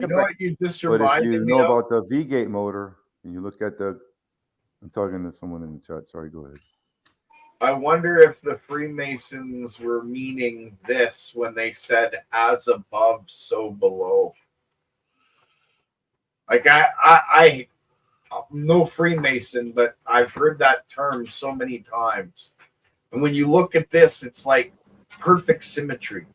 You know what you just But if reminded you me know of? about the V-gate motor, and you look at the, I'm talking to someone in the chat. Sorry, go ahead. I wonder if the Freemasons were meaning this when they said "as above, so below." Like I'm no Freemason, but I've heard that term so many times. And when you look at this, it's like perfect symmetry.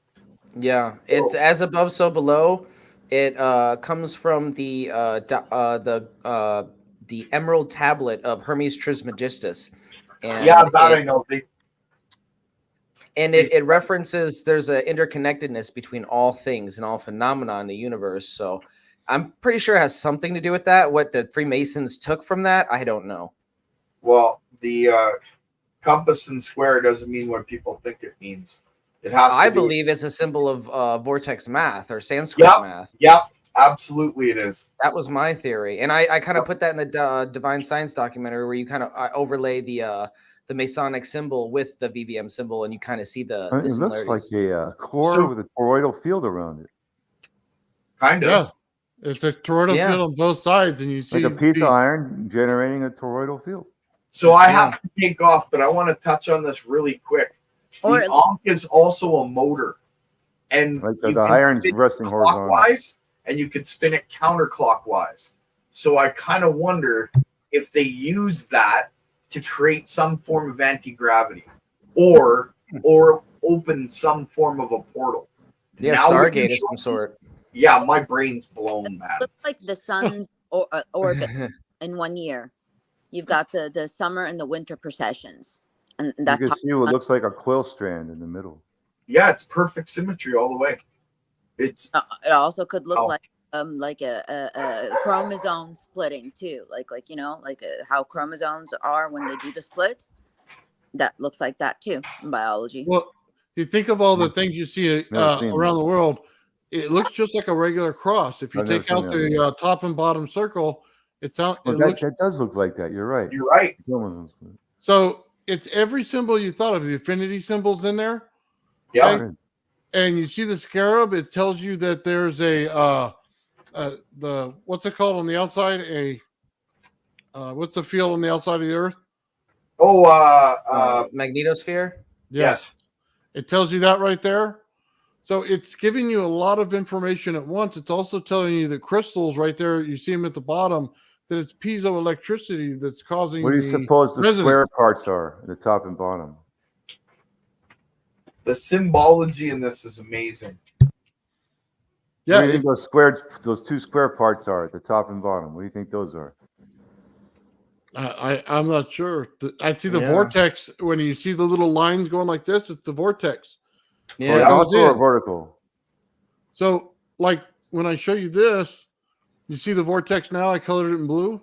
Yeah, it's as above, so below. It comes from the Emerald Tablet of Hermes Trismegistus, and Yeah, that I know. It references there's an interconnectedness between all things and all phenomena in the universe. So I'm pretty sure it has something to do with that. What the Freemasons took from that, I don't know. Well, the compass and square doesn't mean what people think it means. It has. I believe it's a symbol of vortex math or Sanskrit math. Yep, absolutely it is. That was my theory, and I kind of put that in the Divine Science documentary where you kind of overlay the Masonic symbol with the VBM symbol, and you kind of see the It looks like a core with a toroidal field around it. Kind of. Yeah. It's a toroidal field on both sides, and you see like a piece of iron generating a toroidal field. So I have to take off, but I want to touch on this really quick. The Ankh is also a motor, and like the iron's resting clockwise, and you can spin it counterclockwise. So I kind of wonder if they use that to create some form of anti-gravity, or open some form of a portal. Yeah, Stargate of some sort. Yeah, my brain's blown, man. It looks like the sun's orbit in 1 year. You've got the summer and the winter processions, and that's you can see what looks like a quill strand in the middle. Yeah, it's perfect symmetry all the way. It's it also could look like a chromosome splitting too, like how chromosomes are when they do the split. That looks like that too in biology. Well, you think of all the things you see around the world. It looks just like a regular cross. If you take out the top and bottom circle, that does look like that. You're right. You're right. So it's every symbol you thought of. The affinity symbols in there. Yeah. Okay? And you see the scarab. It tells you that there's what's it called on the outside? What's the field on the outside of the Earth? Magnetosphere. Yes. It tells you that right there. So it's giving you a lot of information at once. It's also telling you the crystals right there. You see them at the bottom. That it's piezoelectricity that's causing. What do you suppose the square parts are at the top and bottom? The symbology in this is amazing. Yeah, what do you think those two square parts are at the top and bottom? What do you think those are? I'm not sure. I see the vortex. When you see the little lines going like this, it's the vortex. Yeah, horizontal or vertical. So, like when I show you this, you see the vortex now. I colored it in blue.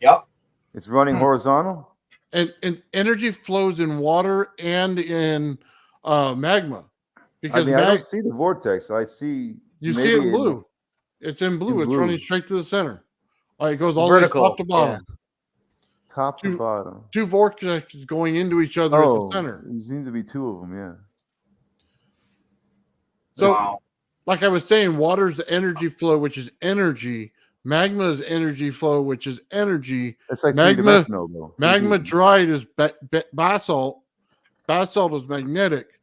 Yep. It's running horizontal. And energy flows in water and in magma. Because I don't see the vortex. I see. You see it in blue. It's in blue. It's running straight to the center. It goes all the way top to bottom. Yeah. Top to bottom. Two vortexes going into each other at the center. There seems to be two of them, yeah. So, like I was saying, water's energy flow, which is energy. Magma is energy flow, which is energy. It's like magma dried is basalt. Basalt is magnetic.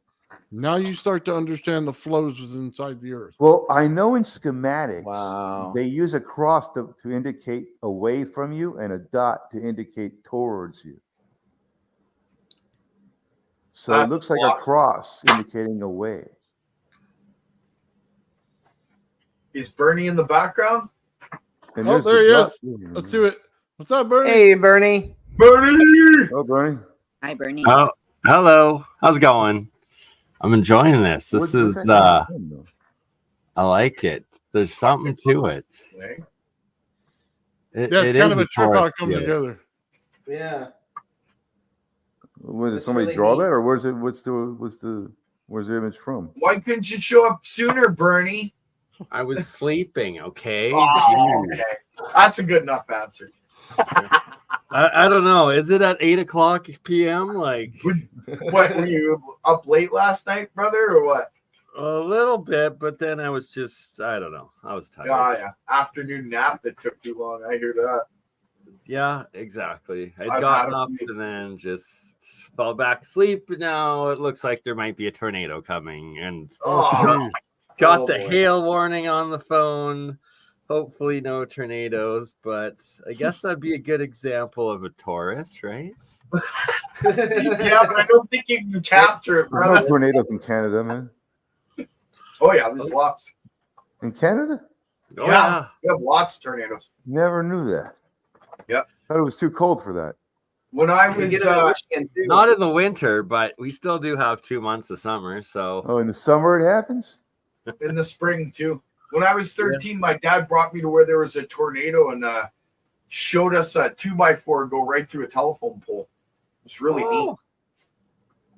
Now you start to understand the flows inside the Earth. Well, I know in schematics, they use a cross to indicate away from you and a dot to indicate towards you. So it looks like a cross indicating away. Is Bernie in the background? And there he is. Let's do it. What's up, Bernie? Hey, Bernie. Bernie. Oh, Bernie. Hi, Bernie. Oh, hello. How's it going? I'm enjoying this. This is I like it. There's something to it. It's kind of a trip how it comes together. Yeah. Did somebody draw that, or where's it? Where's the image from? Why couldn't you show up sooner, Bernie? I was sleeping. Okay. Oh, okay. That's a good enough answer. I don't know. Is it at 8:00 p.m.? Like, what were you up late last night, brother, or what? A little bit, but then I was just, I don't know. I was tired. Yeah. Afternoon nap that took too long. I hear that. Yeah, exactly. I'd I've gotten had a up few. and then just fell back asleep. But now it looks like there might be a tornado coming, and Oh, got oh, the boy. hail warning on the phone. Hopefully, no tornadoes, but I guess that'd be a good example of a Taurus, right? Yeah, but I don't think you can capture it, There's brother. no tornadoes in Canada, man. Oh, yeah, there's lots. In Canada? Oh, Yeah. We have lots of tornadoes. Never knew that. Yep. Thought it was too cold for that. When I You was get it in Michigan, too. Not in the winter, but we still do have 2 months of summer. So Oh, in the summer it happens? in the spring, too. When I was 13, my dad brought me to where there was a tornado and showed us a 2x4 go right through a telephone pole. It was really neat.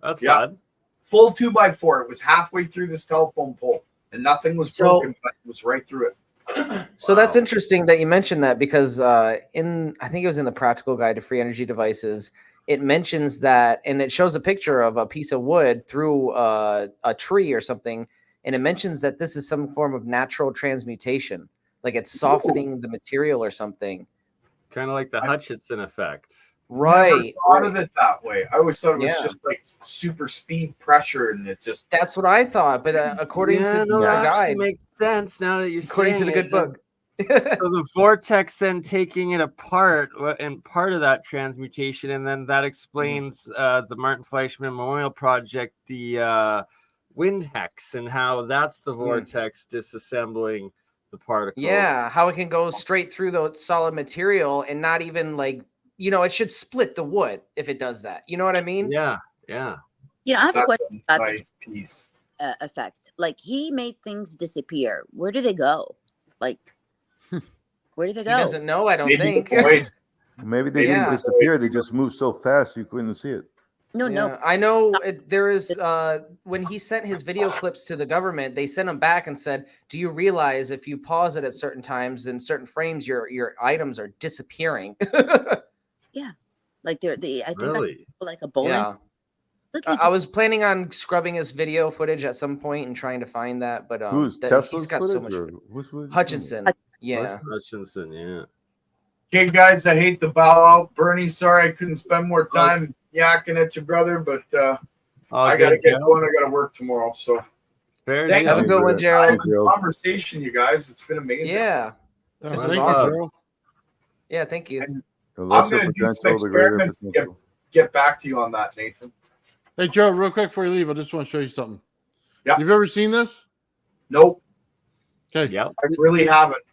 that's Yeah. fun. Full 2x4. It was halfway through this telephone pole, and nothing was broken, but it was right through it. So that's interesting that you mentioned that, because I think it was in the Practical Guide to Free Energy Devices, it mentions that, and it shows a picture of a piece of wood through a tree or something, and it mentions that this is some form of natural transmutation, like it's softening the material or something. Kind of like the Hutchinson effect. Right. Never thought of it that way. I always thought it was Yeah. just like super speed pressure, and it just. That's what I thought, but according to the that actually guide, makes sense now that you're according to saying the good it. book. So the vortex then taking it apart and part of that transmutation, and then that explains the Martin Fleischmann Memorial Project, the wind hex, and how that's the vortex disassembling the particles. Yeah, how it can go straight through the solid material and not even like, it should split the wood if it does that. You know what I mean? Yeah. I have a That's question a about nice piece. the effect. Like, he made things disappear. Where do they go? Like, where do they He go? doesn't know, I don't Maybe think. avoid- Maybe they Yeah. didn't disappear. They just moved so fast you couldn't see it. No, Yeah, no. I know there is when he sent his video clips to the government, they sent them back and said, do you realize if you pause it at certain times in certain frames, your items are disappearing? Like, I think Really? like a bowling. Yeah. Look, I was planning on scrubbing his video footage at some point and trying to find that, but Who's he's Tesla's got so footage much or who's footage? Hutchinson. Yeah. Hutchinson, yeah. Okay, guys, I hate to bow out. Bernie, sorry I couldn't spend more time yakking at your brother, but I got to get going. I got to work tomorrow. So Fair thank Have a you good for one, the Gerald. conversation, you guys. It's been amazing. Yeah. Thank was you, awesome. Gerald. Yeah, thank you. The I'm lesser going to do some potential, the greater experiments to potential. get back to you on that, Nathan. Hey, Joe, real quick before you leave, I just want to show you something. Yeah. You've ever seen this? Nope, Okay. Yep. I really haven't.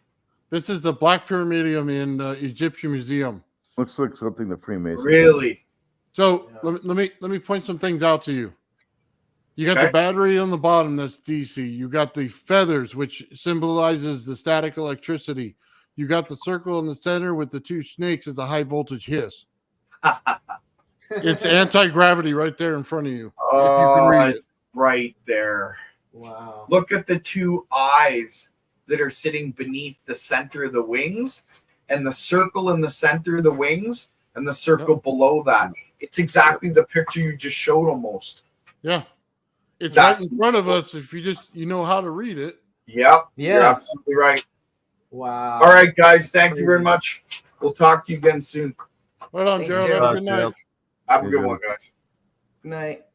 This is the Black Pyramidium in Egyptian Museum. Looks like something the Freemasons. Really? So let me point some things out to you. You got Okay. the battery on the bottom, that's DC. You got the feathers, which symbolizes the static electricity. You got the circle in the center with the two snakes as a high voltage hiss. It's anti-gravity right there in front of you. Oh, read it. it's right there. Wow. Look at the two eyes that are sitting beneath the center of the wings, and the circle in the center of the wings, and the circle below that. It's exactly the picture you just showed almost. Yeah. It's That's- right in front of us if you know how to read it. Yep. Yeah. You're absolutely right. Wow. All right, guys. Thank you very much. We'll talk to you again soon. Right on, Thanks, Gerald. Gerald. Have a good night. Gerald. Have a Hey, good Joe. one, guys. Good night.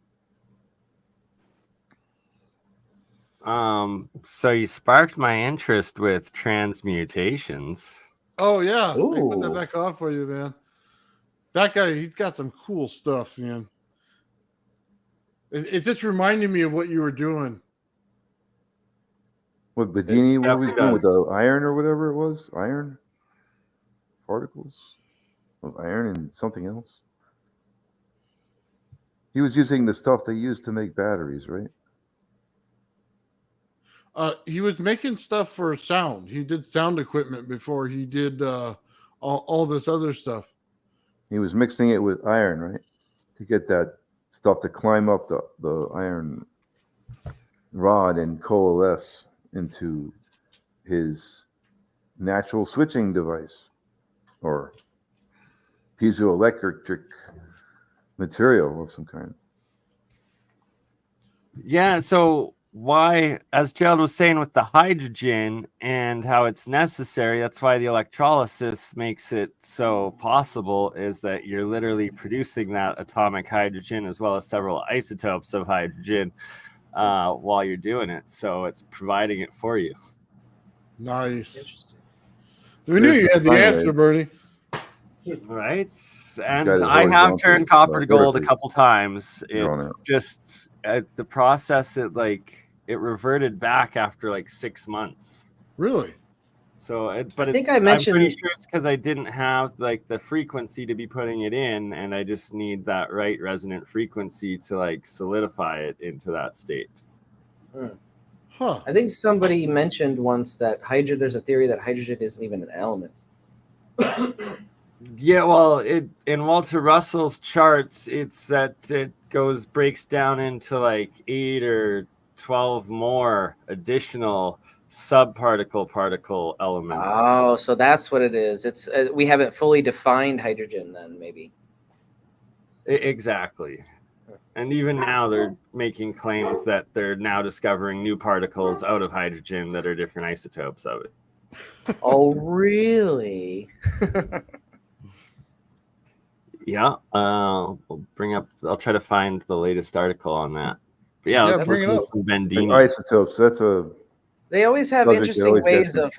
So you sparked my interest with transmutations. Oh, yeah. Let me put that Ooh. back on for you, man. That guy, he's got some cool stuff, man. It just reminded me of what you were doing. What Bedini, what was definitely doing with does. the iron or whatever it was? Iron? Particles of iron and something else? He was using the stuff they used to make batteries, right? He was making stuff for sound. He did sound equipment before he did all this other stuff. He was mixing it with iron, right? To get that stuff to climb up the iron rod and coalesce into his natural switching device or piezoelectric material of some kind. Yeah, so why, as Gerald was saying with the hydrogen and how it's necessary, that's why the electrolysis makes it so possible, is that you're literally producing that atomic hydrogen as well as several isotopes of hydrogen while you're doing it. So it's providing it for you. Nice. Interesting. We knew you had the answer, Bernie. Right. And guys I always have want turned to, copper to gold a vertically couple times. drawn It out. just the process, it reverted back after like 6 months. Really? So I think I mentioned- I'm pretty sure it's because I didn't have like the frequency to be putting it in, and I just need that right resonant frequency to like solidify it into that state. Huh. I think somebody mentioned once that there's a theory that hydrogen isn't even an element. Yeah, well, in Walter Russell's charts, it's that it breaks down into like 8 or 12 more additional subparticle elements. Oh, so that's what it is. It's we haven't fully defined hydrogen then, maybe. Exactly. And even now they're making claims that they're now discovering new particles out of hydrogen that are different isotopes of it. Oh, really? Yeah, I'll try to find the latest article on that. But yeah, let's bring it listen to up. some Like Bendini. isotopes. That's a They always have Subject that interesting always ways gets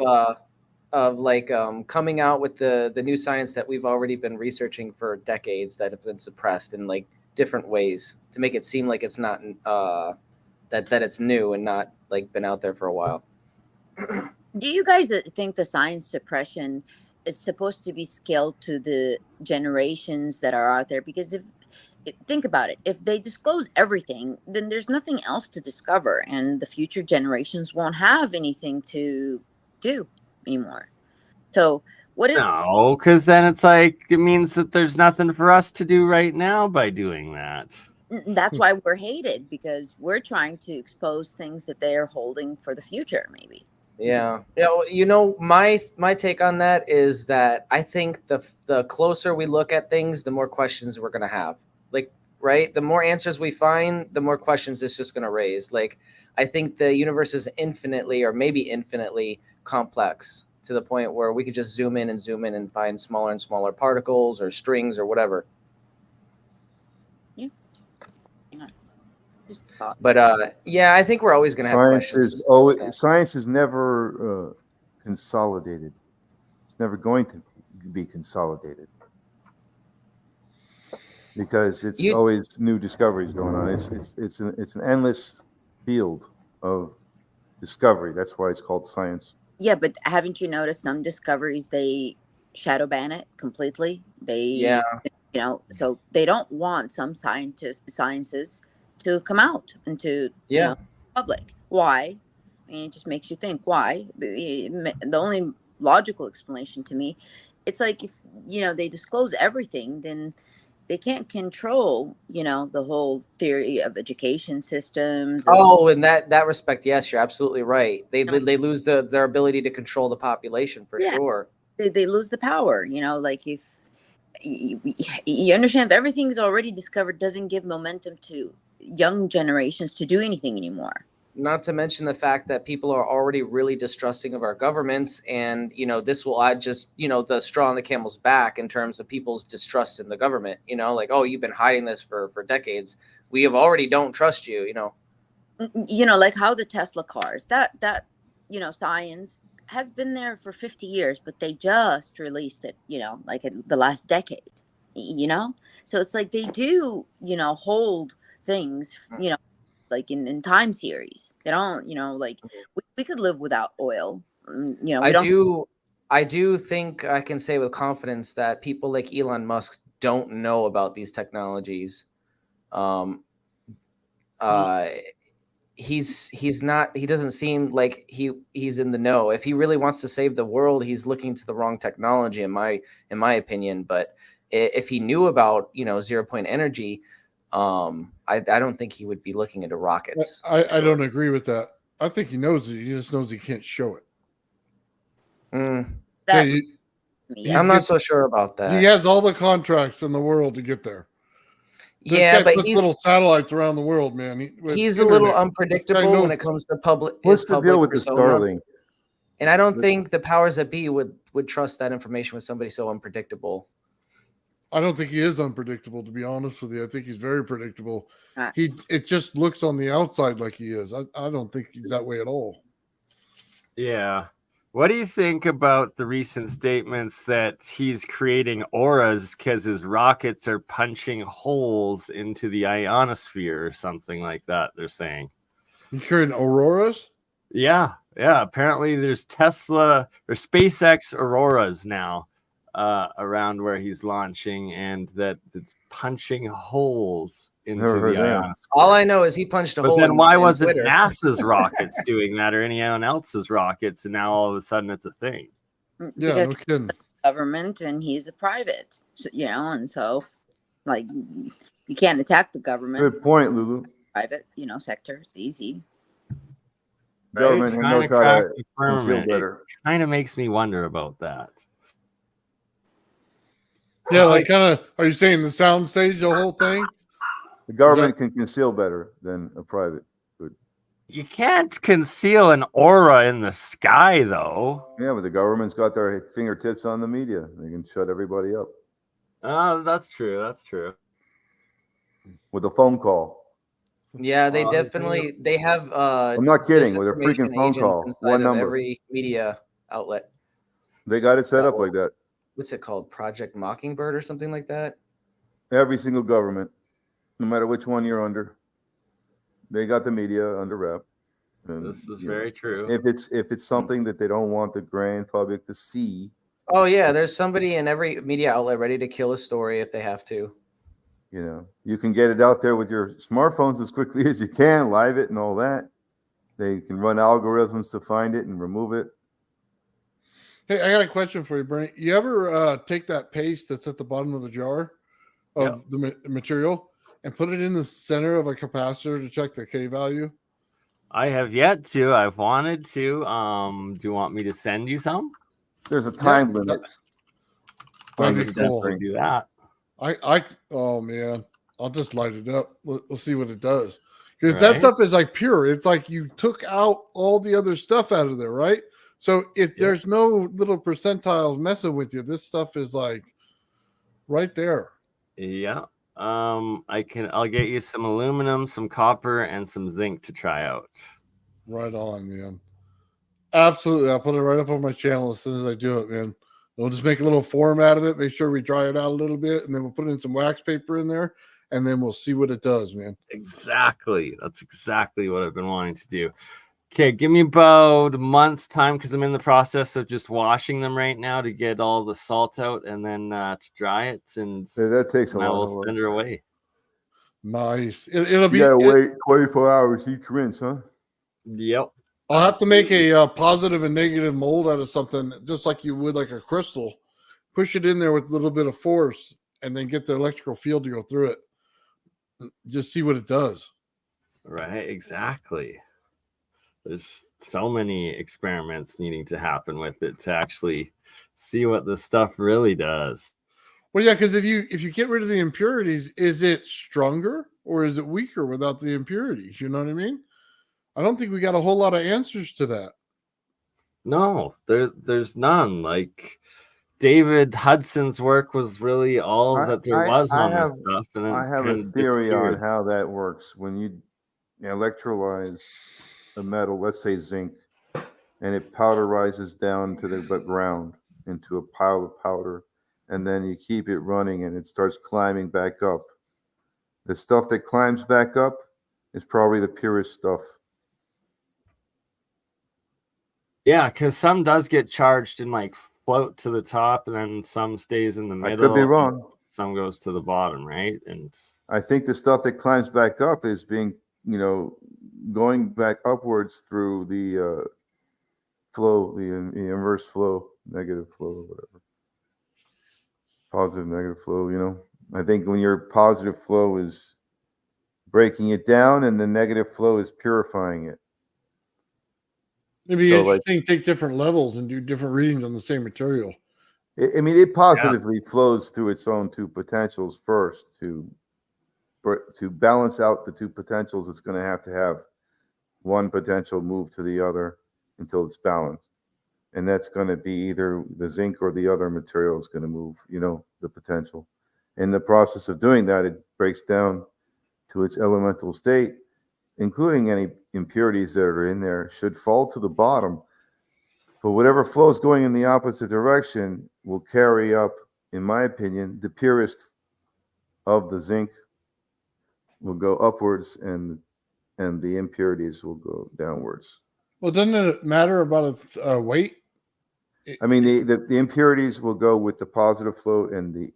of like coming out with the new science that we've already been researching for decades that have been suppressed in like different ways to make it seem like it's not that it's new and not like been out there for a while. Do you guys think the science suppression is supposed to be scaled to the generations that are out there? Because think about it, if they disclose everything, then there's nothing else to discover, and the future generations won't have anything to do anymore. So what if No, because then it's like it means that there's nothing for us to do right now by doing that. that's why we're hated, because we're trying to expose things that they're holding for the future, maybe. Yeah. You know, my take on that is that I think the closer we look at things, the more questions we're gonna have. Like, right? The more answers we find, the more questions it's just gonna raise. Like, I think the universe is infinitely or maybe infinitely complex to the point where we could just zoom in and find smaller and smaller particles or strings or whatever. Just thought. But yeah, I think we're always gonna have science questions. is always science is never consolidated. It's never going to be consolidated because it's always new discoveries going on. It's an endless field of discovery. That's why it's called science. Yeah, but haven't you noticed some discoveries, they shadow ban it completely? So they don't want some sciences to come out into public. Why? I mean, it just makes you think why. The only logical explanation to me, it's like if they disclose everything, then they can't control the whole theory of education systems. In that respect, yes, you're absolutely right. They lose their ability to control the population for sure. They lose the power. Like if you understand, if everything is already discovered, doesn't give momentum to young generations to do anything anymore. Not to mention the fact that people are already really distrusting of our governments, and this will add just the straw on the camel's back in terms of people's distrust in the government. Like, oh, you've been hiding this for decades. We have already don't trust you. Like how the Tesla cars, that science has been there for 50 years, but they just released it. Like in the last decade. So it's like they do hold things like in time series. They don't like we could live without oil. I do think I can say with confidence that people like Elon Musk don't know about these technologies. He doesn't seem like he's in the know. If he really wants to save the world, he's looking to the wrong technology in my opinion. But if he knew about 0 point energy, I don't think he would be looking into rockets. I don't agree with that. I think he knows it. He just knows he can't show it. I'm Yeah, not so sure about that. He has all the contracts in the world to get there. This Yeah, guy but puts he's little satellites around the world, man. he's a little This guy unpredictable when knows. it comes to public. What's his the deal public with the persona. Starlink? And I don't think the powers that be would trust that information with somebody so unpredictable. I don't think he is unpredictable, to be honest with you. I think he's very predictable. Ah. It just looks on the outside like he is. I don't think he's that way at all. Yeah. What do you think about the recent statements that he's creating auras because his rockets are punching holes into the ionosphere or something like that? They're saying. He's creating auroras? Yeah. Apparently, there's Tesla or SpaceX Auroras now around where he's launching, and that it's punching holes into Never heard the that. ionosphere. All I know is he punched a But hole. then in, why in wasn't Twitter. NASA's rockets doing that or anyone else's rockets, and now all of a sudden it's a thing? Yeah, Because no kidding. government and he's a private, so, and so like you can't attack the government. Good point, Lulu. Private, sector. It's easy. Government Right? knows Kinda how crack to the conceal firmament. better. Kind of makes me wonder about that. Yeah, like kind of. Are you saying the sound stage, the whole thing? The government can conceal better than a private would. You can't conceal an aura in the sky, though. Yeah, but the government's got their fingertips on the media. They can shut everybody up That's true. That's true. with a phone call. Yeah, they Oh, definitely they have. I'm not kidding. With a freaking disinformation phone agents call, inside one of number. every media outlet. They got it set up like that. What's it called? Project Mockingbird or something like that? Every single government, no matter which one you're under, they got the media under wrap. And, This is you know, very true. If it's something that they don't want the grand public to see, Oh yeah, there's somebody in every media outlet ready to kill a story if they have to. you can get it out there with your smartphones as quickly as you can, live it and all that. They can run algorithms to find it and remove it. Hey, I got a question for you, Bernie. You ever take that paste that's at the bottom of the jar of the material and put it in the center of a capacitor to check the K value? I have yet to. I've wanted to. Do you want me to send you some? There's a time limit. That'd I be could cool. definitely do that. Oh man, I'll just light it up. We'll see what it does. Because Right. that stuff is like pure. It's like you took out all the other stuff out of there, right? So if there's no little percentiles messing with you, this stuff is like right there. Yeah. I'll get you some aluminum, some copper, and some zinc to try out. Right on, man. Absolutely. I'll put it right up on my channel as soon as I do it, man. We'll just make a little form out of it, make sure we dry it out a little bit, and then we'll put in some wax paper in there, and then we'll see what it does, man. Exactly. That's exactly what I've been wanting to do. Okay, give me about a month's time because I'm in the process of just washing them right now to get all the salt out and then to dry it. And That takes a I lot will of work. send her away. Nice. It'll You be. gotta wait 24 hours each rinse, huh? Yep. I'll have to make a positive and negative mold out of something, just like you would like a crystal. Push it in there with a little bit of force, and then get the electrical field to go through it. Just see what it does. Right. Exactly. There's so many experiments needing to happen with it to actually see what this stuff really does. Well, yeah, because if you get rid of the impurities, is it stronger or is it weaker without the impurities? You know what I mean? I don't think we got a whole lot of answers to that. No, there's none. Like David Hudson's work was really all that there was on this stuff. And then I have a theory on how that works. When you electrolyze a metal, let's say zinc, and it powderizes down to the ground into a pile of powder, and then you keep it running and it starts climbing back up. The stuff that climbs back up is probably the purest stuff. Yeah, because some does get charged and like float to the top, and then some stays in the middle. I could be wrong. Some goes to the bottom, right? And I think the stuff that climbs back up is being, going back upwards through the flow, the inverse flow, negative flow, or whatever. Positive, negative flow, I think when your positive flow is breaking it down and the negative flow is purifying it. It'd be So, interesting to take different levels and do different readings on the same material. It positively flows through its own two potentials first to to balance out the two potentials, it's going to have one potential move to the other until it's balanced. And that's going to be either the zinc or the other material is going to move, the potential. In the process of doing that, it breaks down to its elemental state, including any impurities that are in there, should fall to the bottom. But whatever flow is going in the opposite direction will carry up, in my opinion, the purest of the zinc will go upwards and the impurities will go downwards. Well, doesn't it matter about its weight? I mean, the impurities will go with the positive flow, and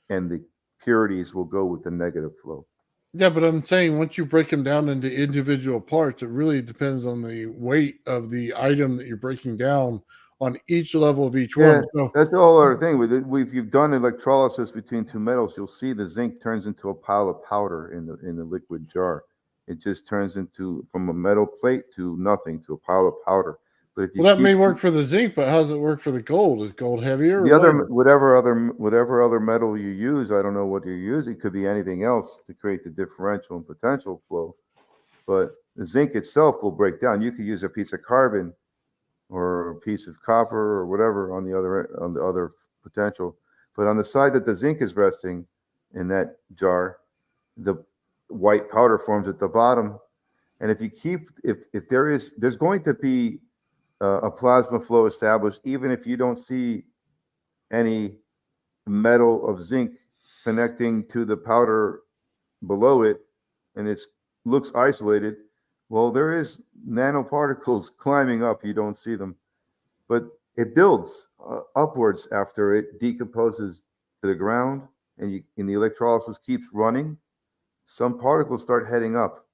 the purities will go with the negative flow. Yeah, but I'm saying once you break them down into individual parts, it really depends on the weight of the item that you're breaking down on each level of each one. So, that's the whole other thing. If you've done electrolysis between two metals, you'll see the zinc turns into a pile of powder in the liquid jar. It just turns into, from a metal plate to nothing, to a pile of powder. But if you that may work for the zinc, but how does it work for the gold? Is gold heavier? The other, whatever other metal you use, I don't know what you're using. It could be anything else to create the differential and potential flow. But the zinc itself will break down. You could use a piece of carbon or a piece of copper or whatever on the other potential. But on the side that the zinc is resting in that jar, the white powder forms at the bottom. And if you keep, if there's going to be a plasma flow established, even if you don't see any metal of zinc connecting to the powder below it, and it looks isolated. Well, there is nanoparticles climbing up. You don't see them, but it builds upwards after it decomposes to the ground, and the electrolysis keeps running. Some particles start heading up.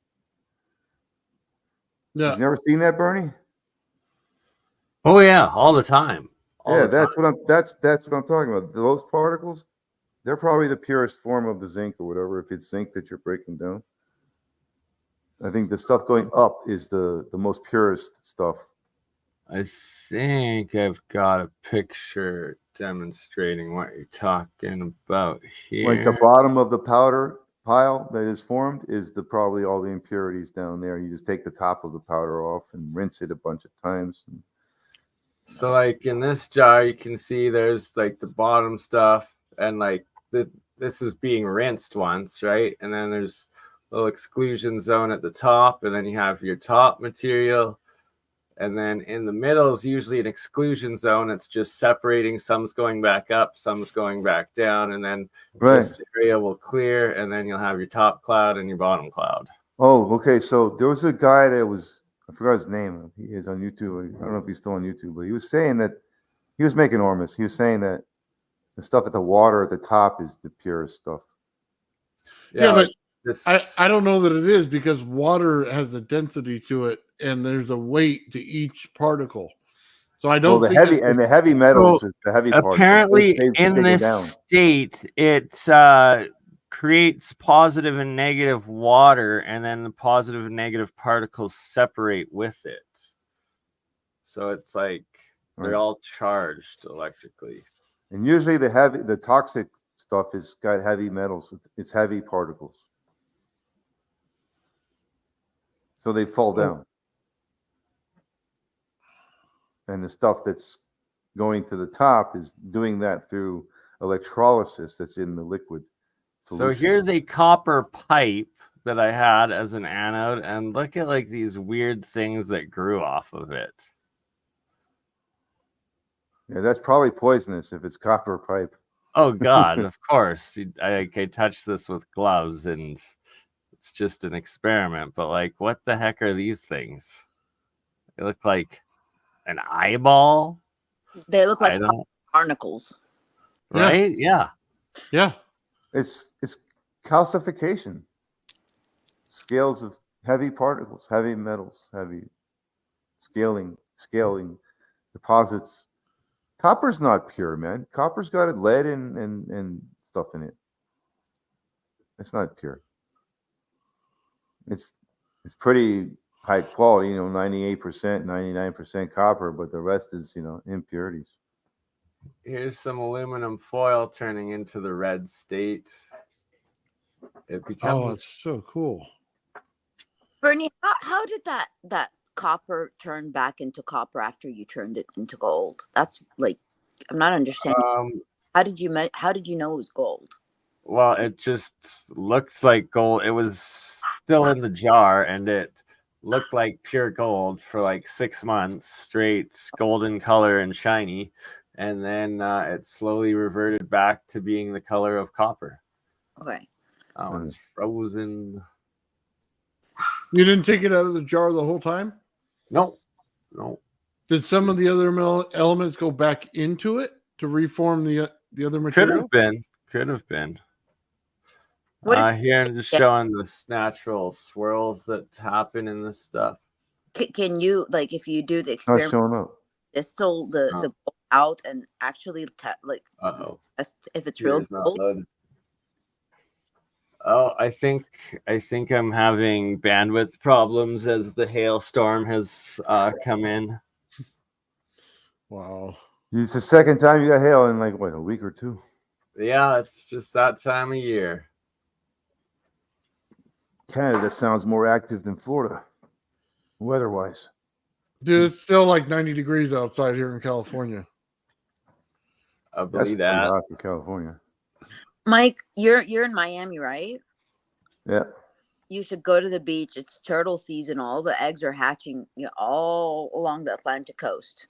Yeah. You've never seen that, Bernie? Oh yeah, all the time. That's what I'm talking about. Those particles, they're probably the purest form of the zinc or whatever, if it's zinc that you're breaking down. I think the stuff going up is the most purest stuff. I think I've got a picture demonstrating what you're talking about here. Like the bottom of the powder pile that is formed is probably all the impurities down there. You just take the top of the powder off and rinse it a bunch of times. So like in this jar, you can see there's like the bottom stuff, and like this is being rinsed once, right? And then there's a little exclusion zone at the top, and then you have your top material. And then in the middle is usually an exclusion zone. It's just separating. Some's going back up, some's going back down, and then this area will clear, and then you'll have your top cloud and your bottom cloud. Oh, okay. So there was a guy that was, I forgot his name. He is on YouTube. I don't know if he's still on YouTube, but he was saying that he was making enormous. He was saying that the stuff at the water at the top is the purest stuff. Yeah, but I don't know that it is, because water has a density to it, and there's a weight to each particle. So I don't think the heavy metals is the heavy part. Apparently, in this state, it creates positive and negative water, and then the positive and negative particles separate with it. So it's like they're all charged electrically. And usually the toxic stuff has got heavy metals. It's heavy particles. So they fall down. And the stuff that's going to the top is doing that through electrolysis that's in the liquid solution. So here's a copper pipe that I had as an anode, and look at like these weird things that grew off of it. Yeah, that's probably poisonous if it's copper pipe. Oh God, of course. I touched this with gloves, and it's just an experiment. But like, what the heck are these things? They look like an eyeball. They look like barnacles. Right? Yeah. It's calcification. Scales of heavy particles, heavy metals, heavy scaling deposits. Copper's not pure, man. Copper's got lead and stuff in it. It's not pure. It's pretty high quality, 98%, 99% copper, but the rest is, impurities. Here's some aluminum foil turning into the red state. It Oh, becomes it's so cool. Bernie, how did that copper turn back into copper after you turned it into gold? That's like, I'm not understanding. How did you know it was gold? well, it just looks like gold. It was still in the jar, and it looked like pure gold for like 6 months straight, golden color and shiny, and then it slowly reverted back to being the color of copper. Okay. Oh, it's frozen. You didn't take it out of the jar the whole time? No. Did some of the other elements go back into it to reform the other material? Could have been. What is Here just showing the natural swirls that happen in this stuff. can you, like, if you do the Not experiment, showing up. distill the gold out and actually test if it's real It's not gold? loaded. Oh, I think I'm having bandwidth problems as the hailstorm has come in. Wow. It's the second time you got hail in like what, a week or two? Yeah, it's just that time of year. Canada sounds more active than Florida, weather-wise. Dude, it's still like 90 degrees outside here in California. I That's believe pretty that. hot for California. Mike, you're in Miami, right? Yeah. You should go to the beach. It's turtle season. All the eggs are hatching, all along the Atlantic coast.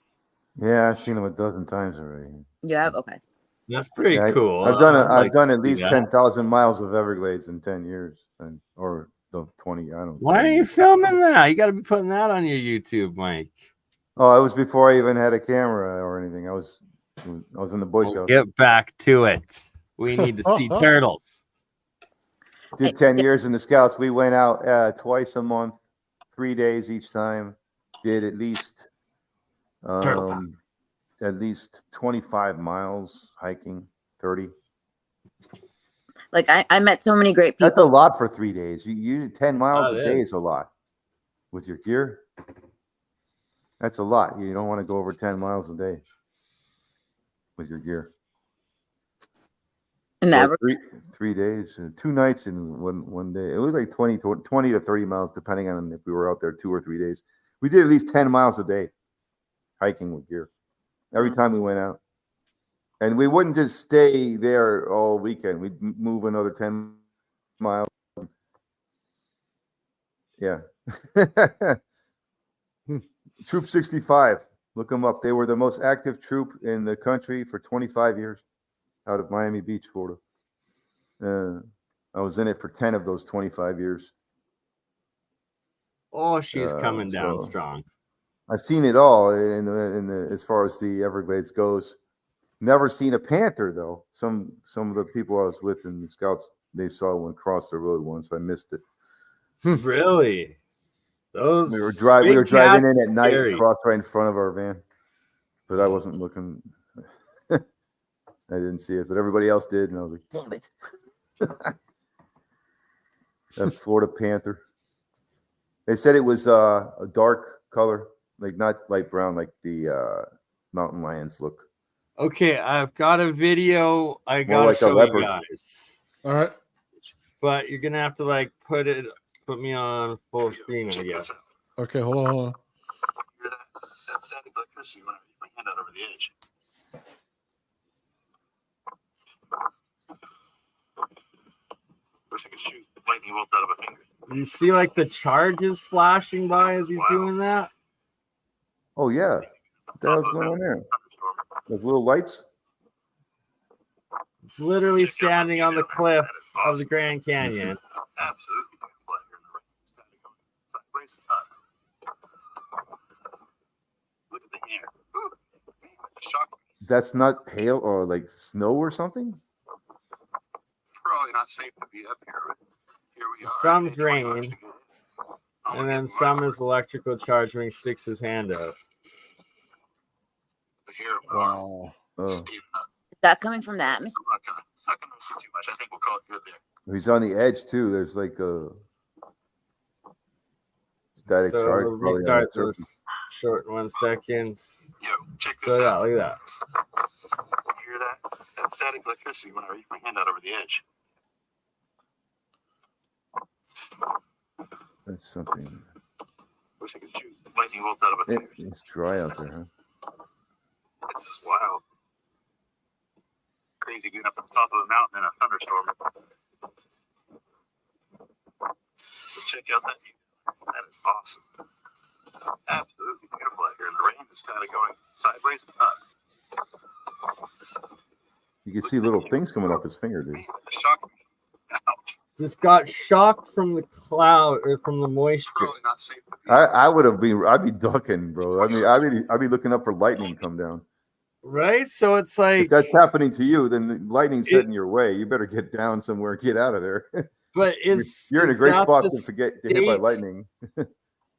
Yeah, I've seen them a dozen times already. You have? Okay. That's pretty cool. I've done I'd done like at to least see that. 10,000 miles of Everglades in 10 years, or the 20. I don't know. Why are you filming that? You got to be putting that on your YouTube, Mike. Oh, it was before I even had a camera or anything. I was in the Boy We'll Scouts. get back to it. We need to see turtles. Did 10 years in the Scouts. We went out twice a month, 3 days each time. Did at least 25 miles hiking, 30. Like I met so many great That's a people. lot for 3 days. You 10 miles That a day is. is a lot with your gear. That's a lot. You don't want to go over 10 miles a day with your gear. And Like that 3 days, 2 nights in one day. It was like 20 to 30 miles, depending on if we were out there 2 or 3 days. We did at least 10 miles a day hiking with gear every time we went out. And we wouldn't just stay there all weekend. We'd move another 10 miles. Yeah. Troop 65. Look them up. They were the most active troop in the country for 25 years out of Miami Beach, Florida. I was in it for 10 of those 25 years. Oh, she's coming down so strong. I've seen it all in the as far as the Everglades goes. Never seen a panther though. Some of the people I was with in the Scouts, they saw one cross the road once. I missed it. Really? Those We were driving in at night, scary. crossed right in front of our van, but I wasn't looking. I didn't see it, but everybody else did, and I was like, "Damn it!" That Florida panther. They said it was a dark color, like not light brown, like the mountain lions look. Okay, I've got a video I More gotta like a show you leopard. guys. All right. But you're gonna have to like put me on full screen, I guess. Okay, hold on. Hear that static electricity when I reach my hand out over the edge. Wish I could shoot lightning bolts out of a finger. You see like the charges flashing by as he's doing that? Oh yeah, what the hell's going on there? Those little lights. It's literally standing on the cliff of the Grand Canyon. Absolutely. Look at the hair. Ooh, shocked me. That's not hail or like snow or something. Probably not safe to be up here, but here we are. Some's rain, and then some is electrical charge when he sticks his hand out. The hair of my arm Wow. Oh, standing up. Is that coming from the atmosphere? I'm not gonna miss it too much. I think we'll call it good there. he's on the edge too. There's like a static So charge. we'll probably on restart that surface. this short 1 second. Yo, check this So yeah, out. look at that. You hear that? That static electricity when I reach my hand out over the edge. That's something. Wish I could shoot lightning bolts out of a tire. It's dry out there, huh? This is wild. Crazy getting up on top of a mountain in a thunderstorm. So check out that view. That is awesome. Absolutely beautiful out here. And the rain is kind of going sideways and up. You can see little things coming off his finger, dude. Man, that shocked me. Ouch. Just got shocked from the cloud or from the moisture. Probably not safe to be. I'd be ducking, bro. I mean, I'd be looking up for lightning to come down. Right? So it's If like, that's happening to you, then the lightning's heading your way. You better get down somewhere and get out of there. but you're in a is great that spot the to get hit by state lightning.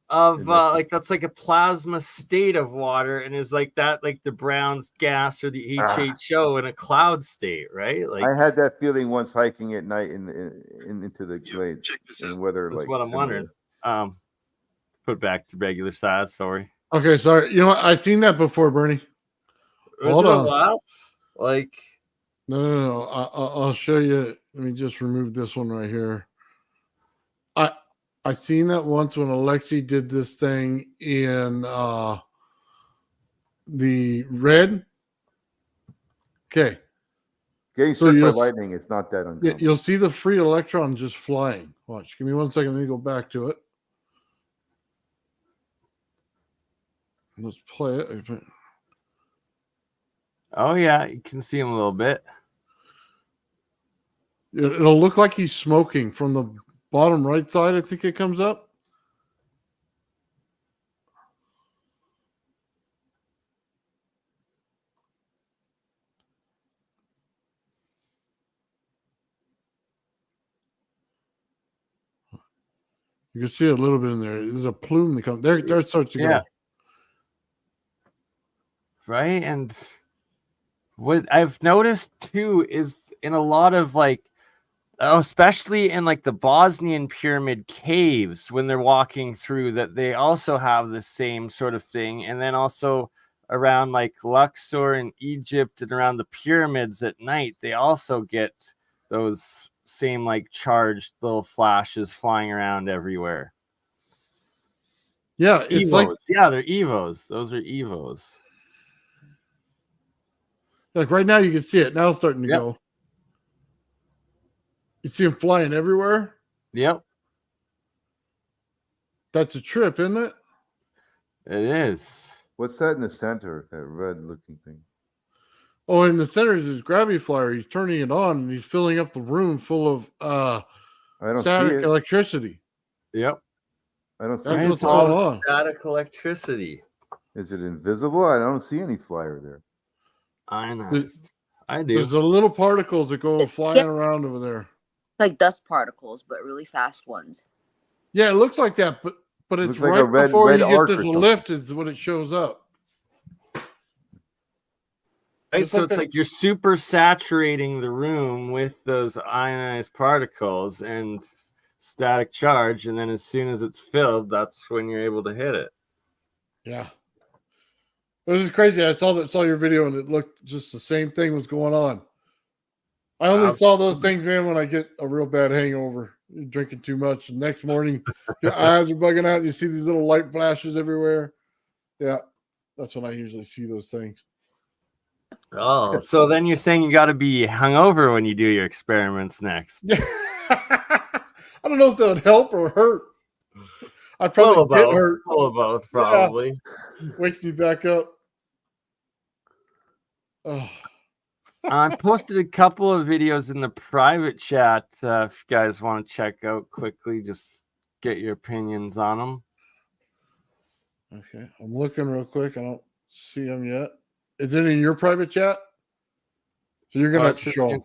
of like that's like a plasma state of water, and is like that like the brown gas or the HHO in a cloud state, right? Like I had that feeling once hiking at night into the glades Check this and out. weather that's like what I'm similar. wondering. Put back to regular size. Sorry. Okay, sorry. You know what? I've seen that before, Bernie. Hold Is it a on. lot? Like No. I'll show you. Let me just remove this one right here. I seen that once when Alexi did this thing in the red. Okay. Getting So struck by you'll- lightning, it's not that uncommon. You'll see the free electron just flying. Watch. Give me 1 second. Let me go back to it. Let's play it. oh yeah, you can see him a little bit. It'll look like he's smoking from the bottom right side. I think it comes up. You can see a little bit in there. There's a plume that comes there. There it starts to Yeah. go. Right. And what I've noticed too is in a lot of like, especially in like the Bosnian pyramid caves, when they're walking through, that they also have the same sort of thing. And then also around like Luxor in Egypt and around the pyramids at night, they also get those same like charged little flashes flying around everywhere. Yeah, it's Evos. like Yeah, they're Evos. Those are Evos. right now you can see it. Now it's starting to Yep. go. You see them flying everywhere. Yep, That's a trip, isn't it? it is. What's that in the center? That red looking thing. Oh, in the center is his gravity flyer. He's turning it on and he's filling up the room full of I don't static see it. electricity. Yep. I don't see That's it. And what's it's all going on. static electricity. Is it invisible? I don't see any flyer there. Ionized. I do. There's the little particles that go flying around over there. Like dust particles, but really fast ones. Yeah, it looks like that, but it's Looks like a right before red you get arc to or the something. lift is when it shows up. Right, Just so like it's that- like you're super saturating the room with those ionized particles and static charge, and then as soon as it's filled, that's when you're able to hit it. Yeah. This is crazy. I saw your video and it looked just the same thing was going on. I only saw those things, man, when I get a real bad hangover. You're drinking too much. The next morning, your eyes are bugging out and you see these little light flashes everywhere. Yeah. That's when I usually see those things. Oh, so then you're saying you got to be hungover when you do your experiments next. I don't know if that would help or hurt. I'd probably get hurt. Full of both, probably. Wakes me back up. Oh. I posted a couple of videos in the private chat. If you guys want to check out quickly, just get your opinions on them. Okay. I'm looking real quick. I don't see them yet. Is it in your private chat? So you're going to have to show 'em.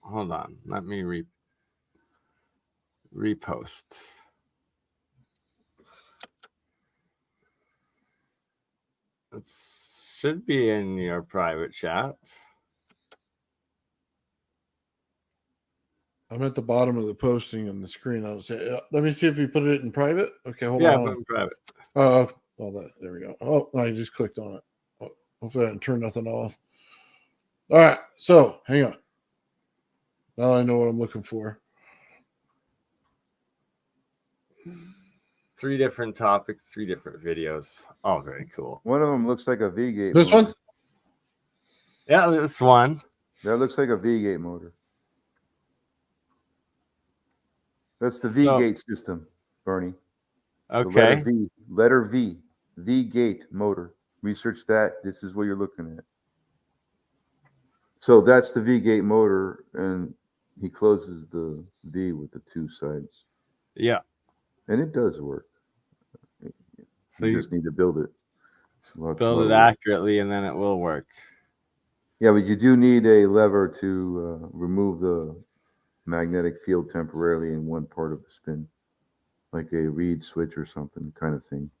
Hold on. Let me repost. It should be in your private chat. I'm at the bottom of the posting on the screen. I was say, let me see if you put it in private. Okay, hold Yeah, on. put in private. All that. There we go. Oh, I just clicked on it. Oh, hopefully I didn't turn nothing off. All right. So hang on. Now I know what I'm looking for. 3 different topics, 3 different videos. All very cool. One of them looks like a V-gate. This motor. one? Yeah, this one. That looks like a V-gate motor. That's the So- V-gate system, Bernie. The Okay. letter V, V-gate motor. Research that. This is what you're looking at. So that's the V-gate motor, and he closes the V with the 2 sides, Yeah. and it does work. So you you just need to build it. It's a lot build it work. accurately, and then it will work. Yeah, but you do need a lever to remove the magnetic field temporarily in one part of the spin, like a reed switch or something kind of thing.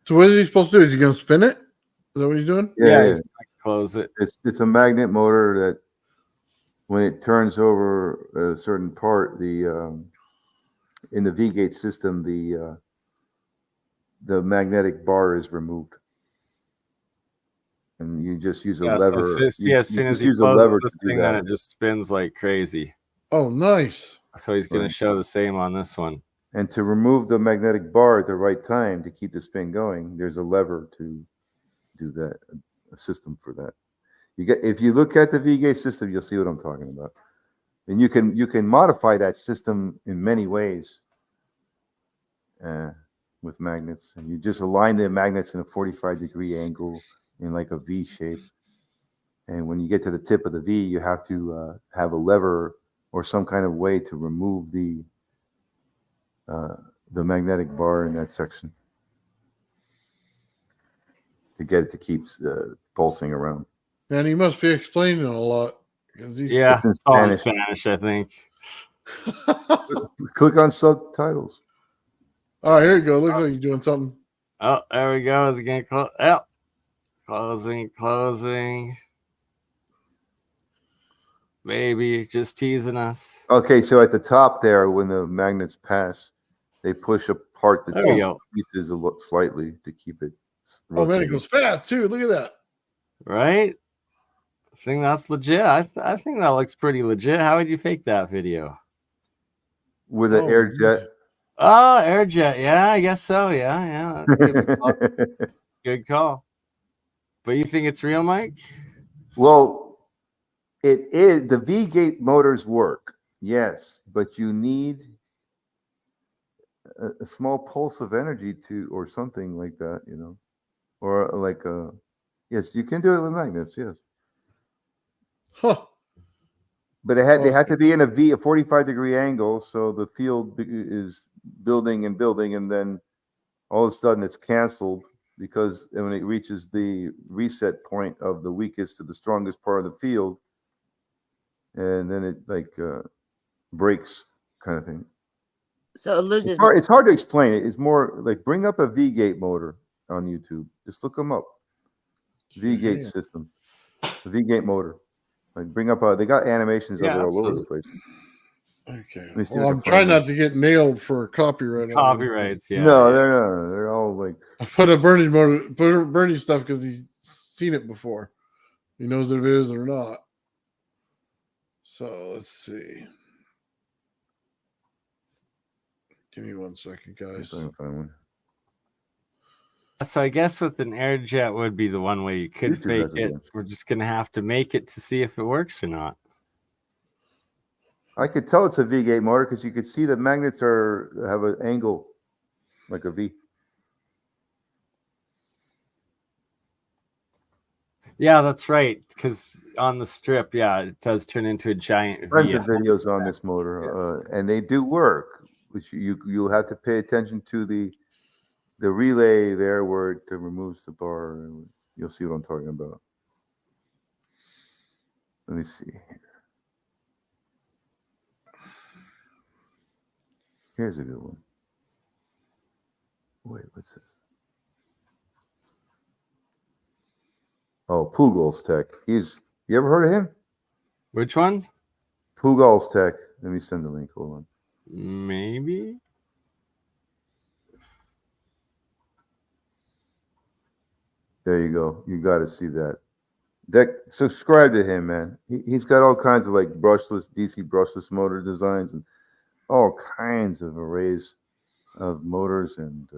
So what is he supposed to do? Is he going to spin it? Is that what he's doing? Yeah, he's gonna close it. It's a magnet motor that when it turns over a certain part, the in the V-gate system, the magnetic bar is removed, and you just use a lever. So as soon as just he use a closes lever this to do thing, then that. it just spins like crazy. Oh, nice. So he's going Right. to show the same on this one. And to remove the magnetic bar at the right time to keep the spin going, there's a lever to do that, a system for that. If you look at the V-gate system, you'll see what I'm talking about. And you can modify that system in many ways with magnets. And you just align the magnets in a 45-degree angle in like a V shape. And when you get to the tip of the V, you have to have a lever or some kind of way to remove the magnetic bar in that section to get it to keep pulsing around. And he must be explaining a lot. Yeah, It's in it's all in Spanish. Spanish, I think. Click on subtitles. Oh, here you go. Looks like he's doing something. Oh, there we go. Is it going to close? Oh, closing. Maybe just teasing us. Okay, so at the top there, when the magnets pass, they push apart the There we two go. pieces slightly to keep it. Oh, man, it rotating. goes fast, too. Look at that. Right? I think that's legit. I think that looks pretty legit. How would you fake that video? With an air jet. Oh, air jet. Yeah, I guess so. Yeah. Good call. But you think it's real, Mike? Well, it is. The V-gate motors work, yes, but you need a small pulse of energy or something like that, or like yes, you can do it with magnets, yes. Huh. But they had to be in a 45-degree angle, so the field is building, and then all of a sudden it's canceled because when it reaches the reset point of the weakest to the strongest part of the field, and then it breaks, kind of thing. So it loses. It's hard to explain it. It's more like bring up a V-gate motor on YouTube. Just look them up. V-gate system, the V-gate motor. Like bring up they got animations of it all over the place. Okay. me see Well, if I I'm can trying find not to get nailed for copyright. Copyrights, yeah. No, they're all like. I put a Bernie stuff because he's seen it before. He knows if it is or not. So let's see. Give me 1 second, guys. Find one. So I guess with an air jet would be the one way you could YouTube fake has a it. bunch. We're just gonna have to make it to see if it works or not. I could tell it's a V-gate motor because you could see the magnets have an angle like a V. Yeah, that's right. Because on the strip, it does turn into a giant Tons V. of videos on this motor, and they do work. Which you'll have to pay attention to the relay there where it removes the bar. And you'll see what I'm talking about. Let me see. Here's a good one. Wait, what's this? Oh, Pugal's Tech. You ever heard of him? Which one? Pugal's Tech. Let me send the link. Hold on. Maybe. There you go. You got to see that. Subscribe to him, man. He's got all kinds of like DC brushless motor designs and all kinds of arrays. of motors and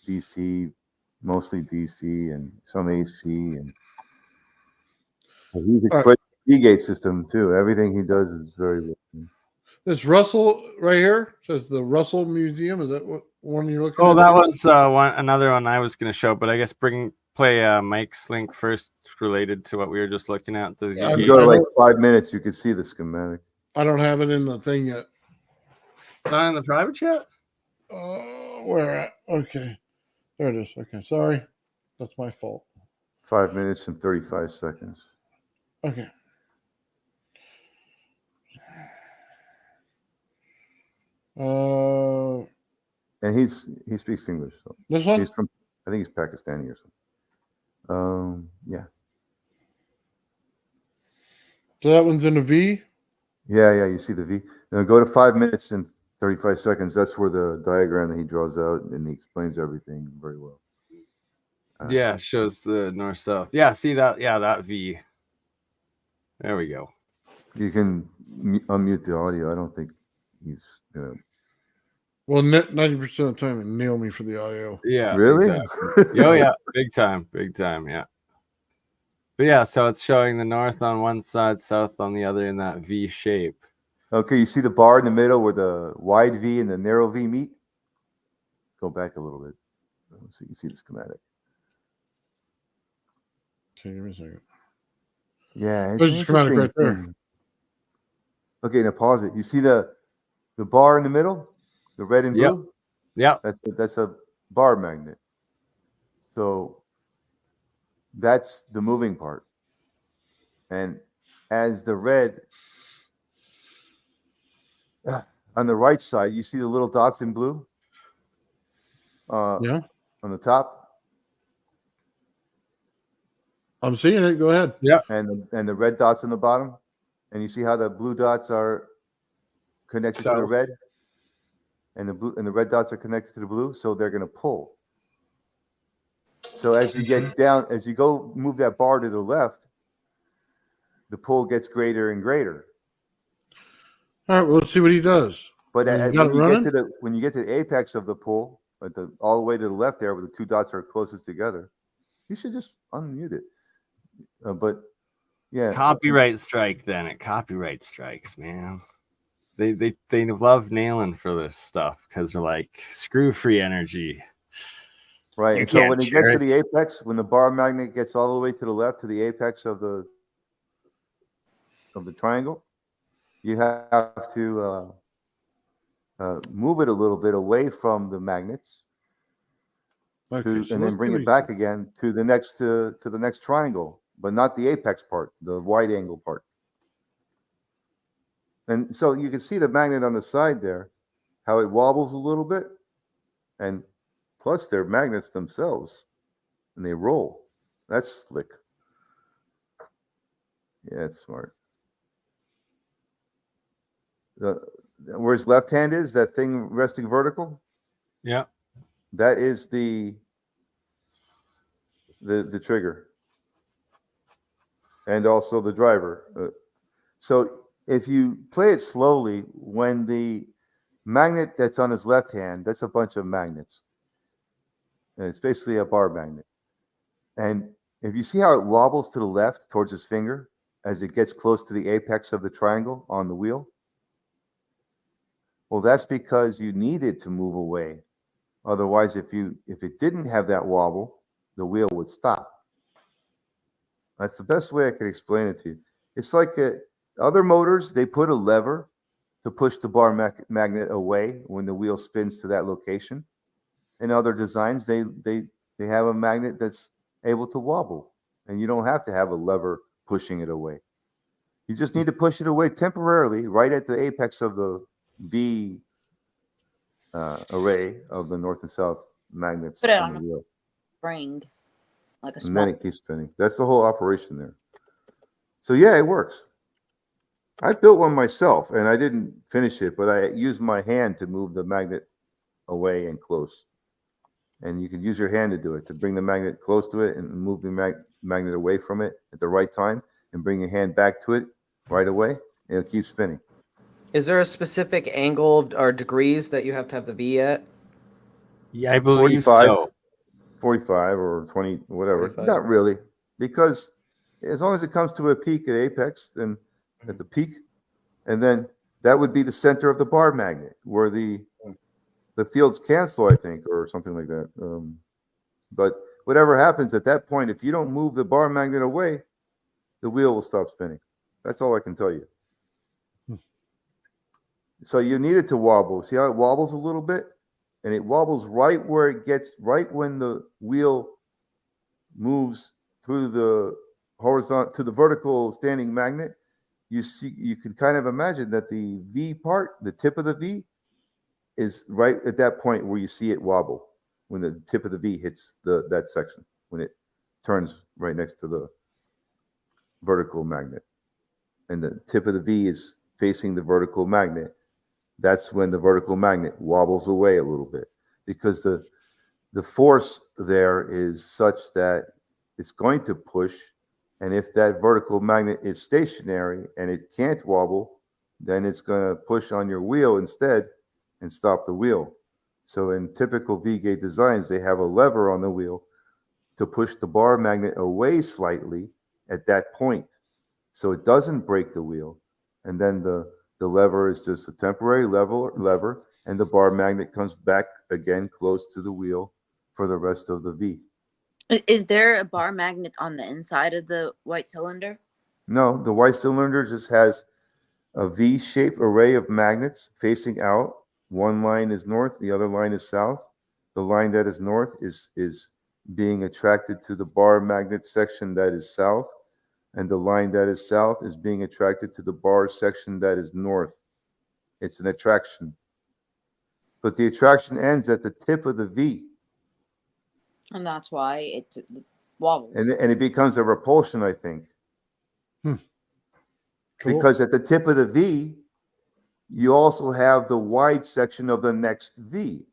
DC, mostly DC and some AC, and he's explaining the Seagate system too. Everything he does is very well. This Russell right here says the Russell Museum. Is that what one you're looking at? Oh, that was another one I was going to show, but I guess play Mike's link first related to what we were just looking at. If you go to like 5 minutes, you can see the schematic. I don't have it in the thing yet. Not in the private chat? Where at? Okay. There it is. Okay. Sorry. That's my fault. 5 minutes and 35 seconds. Okay. And he speaks English. So this one? He's from, I think he's Pakistani or something. Yeah. So that one's in a V? Yeah, you see the V. Now go to 5 minutes and 35 seconds. That's where the diagram that he draws out, and he explains everything very well. Yeah, shows the north-south. Yeah, see that? Yeah, that V. There we go. You can unmute the audio. I don't think he's gonna. Well, 90% of the time it nailed me for the audio. Yeah. Really? Exactly. Oh, yeah. Big time. Yeah. But yeah, so it's showing the north on one side, south on the other in that V shape. Okay, you see the bar in the middle where the wide V and the narrow V meet? Go back a little bit so you can see the schematic. Okay, give me a second. Yeah, There's a schematic right there. Okay, now pause it. You see the bar in the middle? The red and blue? Yeah. That's a bar magnet. So that's the moving part. And as the red on the right side, you see the little dots in blue? Yeah. On the top? I'm seeing it. Go ahead. Yeah. And the red dots on the bottom? And you see how the blue dots are connected to the red? And the red dots are connected to the blue, so they're going to pull. So as you get down, as you go move that bar to the left, the pull gets greater and greater. All right, well, let's see what he does. But when you get to the apex of the pull, all the way to the left there, where the two dots are closest together, you should just unmute it. But yeah, Copyright strike. Then it copyright strikes, man. They love nailing for this stuff because they're like, screw free energy. Right. And so when it gets to the apex, when the bar magnet gets all the way to the left to the apex of the triangle, you have to move it a little bit away from the magnets, and then bring it back again to the next triangle, but not the apex part, the wide angle part. And so you can see the magnet on the side there, how it wobbles a little bit, and plus they're magnets themselves, and they roll. That's slick. Yeah, it's smart. Where his left hand is, that thing resting vertical? Yeah. That is the trigger. And also the driver. So if you play it slowly, when the magnet that's on his left hand, that's a bunch of magnets. And it's basically a bar magnet. And if you see how it wobbles to the left towards his finger as it gets close to the apex of the triangle on the wheel, well, that's because you needed to move away. Otherwise, if it didn't have that wobble, the wheel would stop. That's the best way I could explain it to you. It's like other motors, they put a lever to push the bar magnet away when the wheel spins to that location. In other designs, they have a magnet that's able to wobble, and you don't have to have a lever pushing it away. You just need to push it away temporarily, right at the apex of the V array of the north and south magnets. Put it on the wheel. Spring, like a and then it keeps spinning. That's the whole operation there. So yeah, it works. I built one myself, and I didn't finish it, but I used my hand to move the magnet away and close. And you can use your hand to do it, to bring the magnet close to it and move the magnet away from it at the right time, and bring your hand back to it right away, and it'll keep spinning. Is there a specific angle or degrees that you have to have the V at? Yeah, I believe 45. so. 45 or 20, whatever. 45. Not really, because as long as it comes to a peak at apex, then at the peak, and then that would be the center of the bar magnet where the fields cancel, I think, or something like that. But whatever happens at that point, if you don't move the bar magnet away, the wheel will stop spinning. That's all I can tell you. So you need it to wobble. See how it wobbles a little bit? And it wobbles right where it gets, right when the wheel moves through the horizontal to the vertical standing magnet. You can kind of imagine that the V part, the tip of the V, is right at that point where you see it wobble when the tip of the V hits that section, when it turns right next to the vertical magnet. And the tip of the V is facing the vertical magnet. That's when the vertical magnet wobbles away a little bit, because the force there is such that it's going to push. And if that vertical magnet is stationary and it can't wobble, then it's going to push on your wheel instead and stop the wheel. So in typical V-gate designs, they have a lever on the wheel to push the bar magnet away slightly at that point, so it doesn't break the wheel. And then the lever is just a temporary lever, and the bar magnet comes back again close to the wheel for the rest of the V. Is there a bar magnet on the inside of the white cylinder? No, the white cylinder just has a V-shaped array of magnets facing out. One line is north, the other line is south. The line that is north is being attracted to the bar magnet section that is south, and the line that is south is being attracted to the bar section that is north. It's an attraction. But the attraction ends at the tip of the V. And that's why it wobbles. And it becomes a repulsion, I think. Cool. Because at the tip of the V, you also have the wide section of the next V,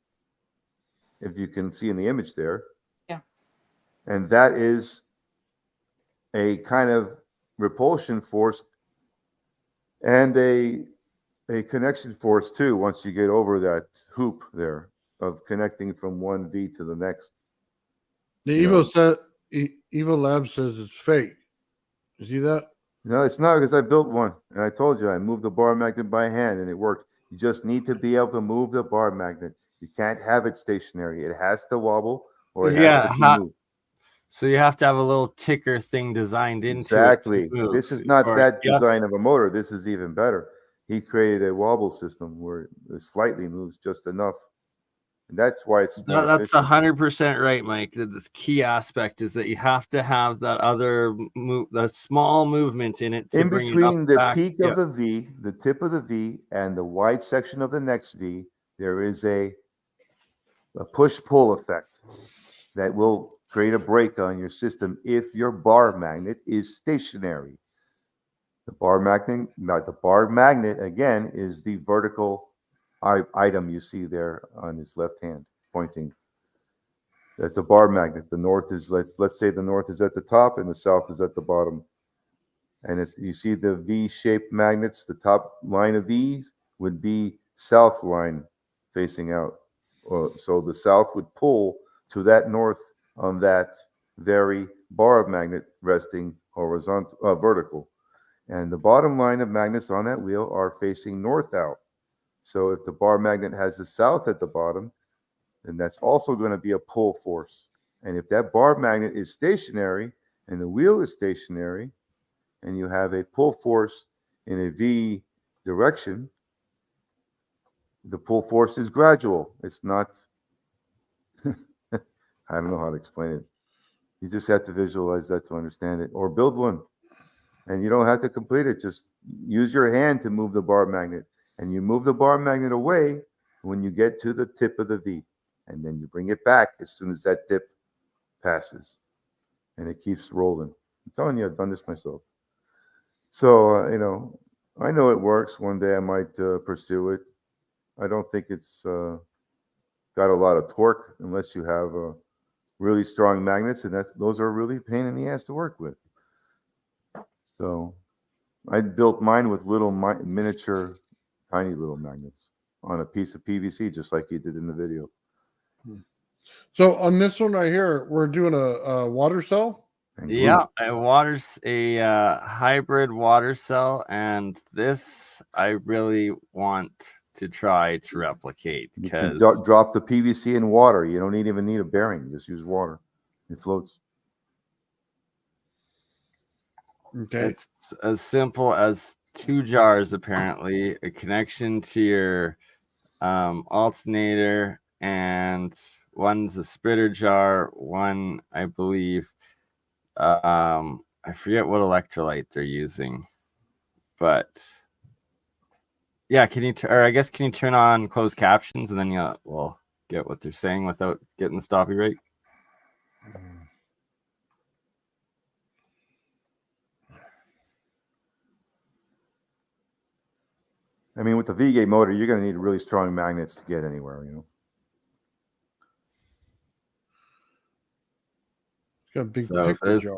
if you can see in the image there. Yeah. And that is a kind of repulsion force and a connection force too, once you get over that hoop there of connecting from one V to the next. The Evo Lab says it's fake. You see that? No, it's not, because I built one, and I told you I moved the bar magnet by hand, and it worked. You just need to be able to move the bar magnet. You can't have it stationary. It has to wobble, or it has to be moved. So you have to have a little ticker thing designed into Exactly. it to move. This is not that design of a motor. This is even better. He created a wobble system where it slightly moves just enough. And that's why it's that's 100% right, Mike. The key aspect is that you have to have that other the small movement in it to in bring between it the back. peak of the V, the tip of the V, and the wide section of the next V. There is a push-pull effect that will create a brake on your system if your bar magnet is stationary. The bar magnet again is the vertical item you see there on his left hand pointing. That's a bar magnet. The north is, let's say the north is at the top and the south is at the bottom. And if you see the V-shaped magnets, the top line of V's would be south line facing out. So the south would pull to that north on that very bar magnet resting horizontal, vertical. And the bottom line of magnets on that wheel are facing north out. So if the bar magnet has the south at the bottom, then that's also going to be a pull force. And if that bar magnet is stationary and the wheel is stationary, and you have a pull force in a V direction, the pull force is gradual. It's not, I don't know how to explain it. You just have to visualize that to understand it, or build one. And you don't have to complete it. Just use your hand to move the bar magnet. And you move the bar magnet away when you get to the tip of the V. And then you bring it back as soon as that tip passes. And it keeps rolling. I'm telling you, I've done this myself. So, I know it works. One day I might pursue it. I don't think it's got a lot of torque unless you have really strong magnets. And those are really a pain in the ass to work with. So I built mine with little miniature tiny little magnets on a piece of PVC, just like you did in the video. So on this one right here, we're doing a water cell. And glue Yeah, it. a hybrid water cell, and this I really want to try to replicate You can because drop the PVC in water. You don't even need a bearing. Just use water. It floats. Okay. it's as simple as 2 jars, apparently, a connection to your alternator, and one's a splitter jar, one I believe I forget what electrolyte they're using, but yeah, can you can you turn on closed captions and then we'll get what they're saying without getting the stoppy right? I mean, with the V-gate motor, you're going to need really strong magnets to get anywhere, you know. It's got a big So pickle there's- jar.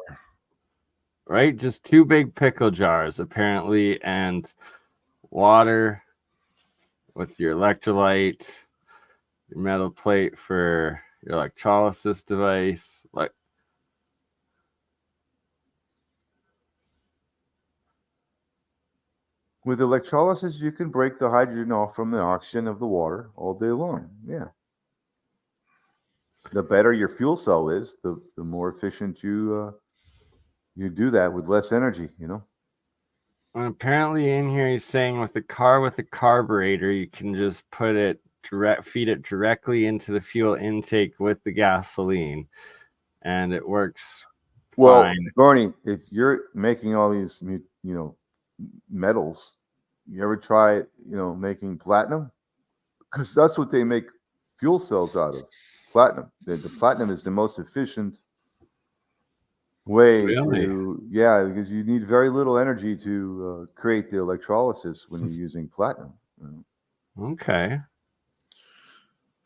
Right, just 2 big pickle jars apparently, and water with your electrolyte, your metal plate for your electrolysis device. Like, With electrolysis, you can break the hydrogen off from the oxygen of the water all day long. Yeah. The better your fuel cell is, the more efficient you do that with less energy, you know. and apparently in here he's saying with a car with a carburetor, you can just feed it directly into the fuel intake with the gasoline, and it works Well, fine. Bernie, if you're making all these, metals, you ever try, making platinum? Because that's what they make fuel cells out of. Platinum. The platinum is the most efficient way because you need very little energy to create the electrolysis when you're using platinum. Okay.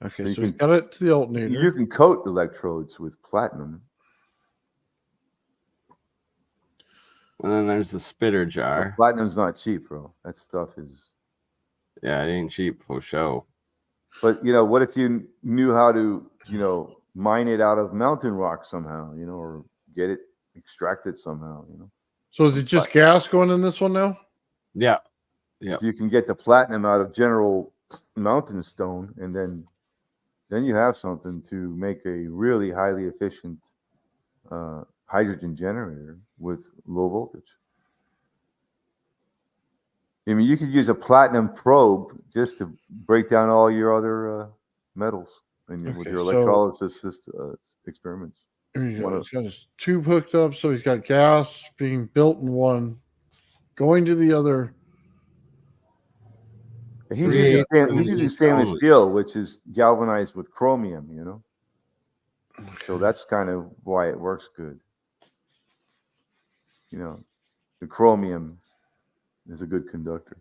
Okay, So you so we can- got it to the alternator. You can coat electrodes with platinum. And then there's the spitter But jar. platinum's not cheap, bro. That stuff is. Yeah, it ain't cheap for show. But what if you knew how to, mine it out of mountain rock somehow, or get it extracted somehow, So is it just gas going in this one now? Yeah. If you can get the platinum out of general mountain stone, and then you have something to make a really highly efficient hydrogen generator with low voltage. I mean, you could use a platinum probe just to break down all your other metals with your electrolysis experiments. Here you go. He's got his tube hooked up, so he's got gas being built in one, going to the other. He's using stainless steel, which is galvanized with chromium, So that's kind of why it works good. The chromium is a good conductor.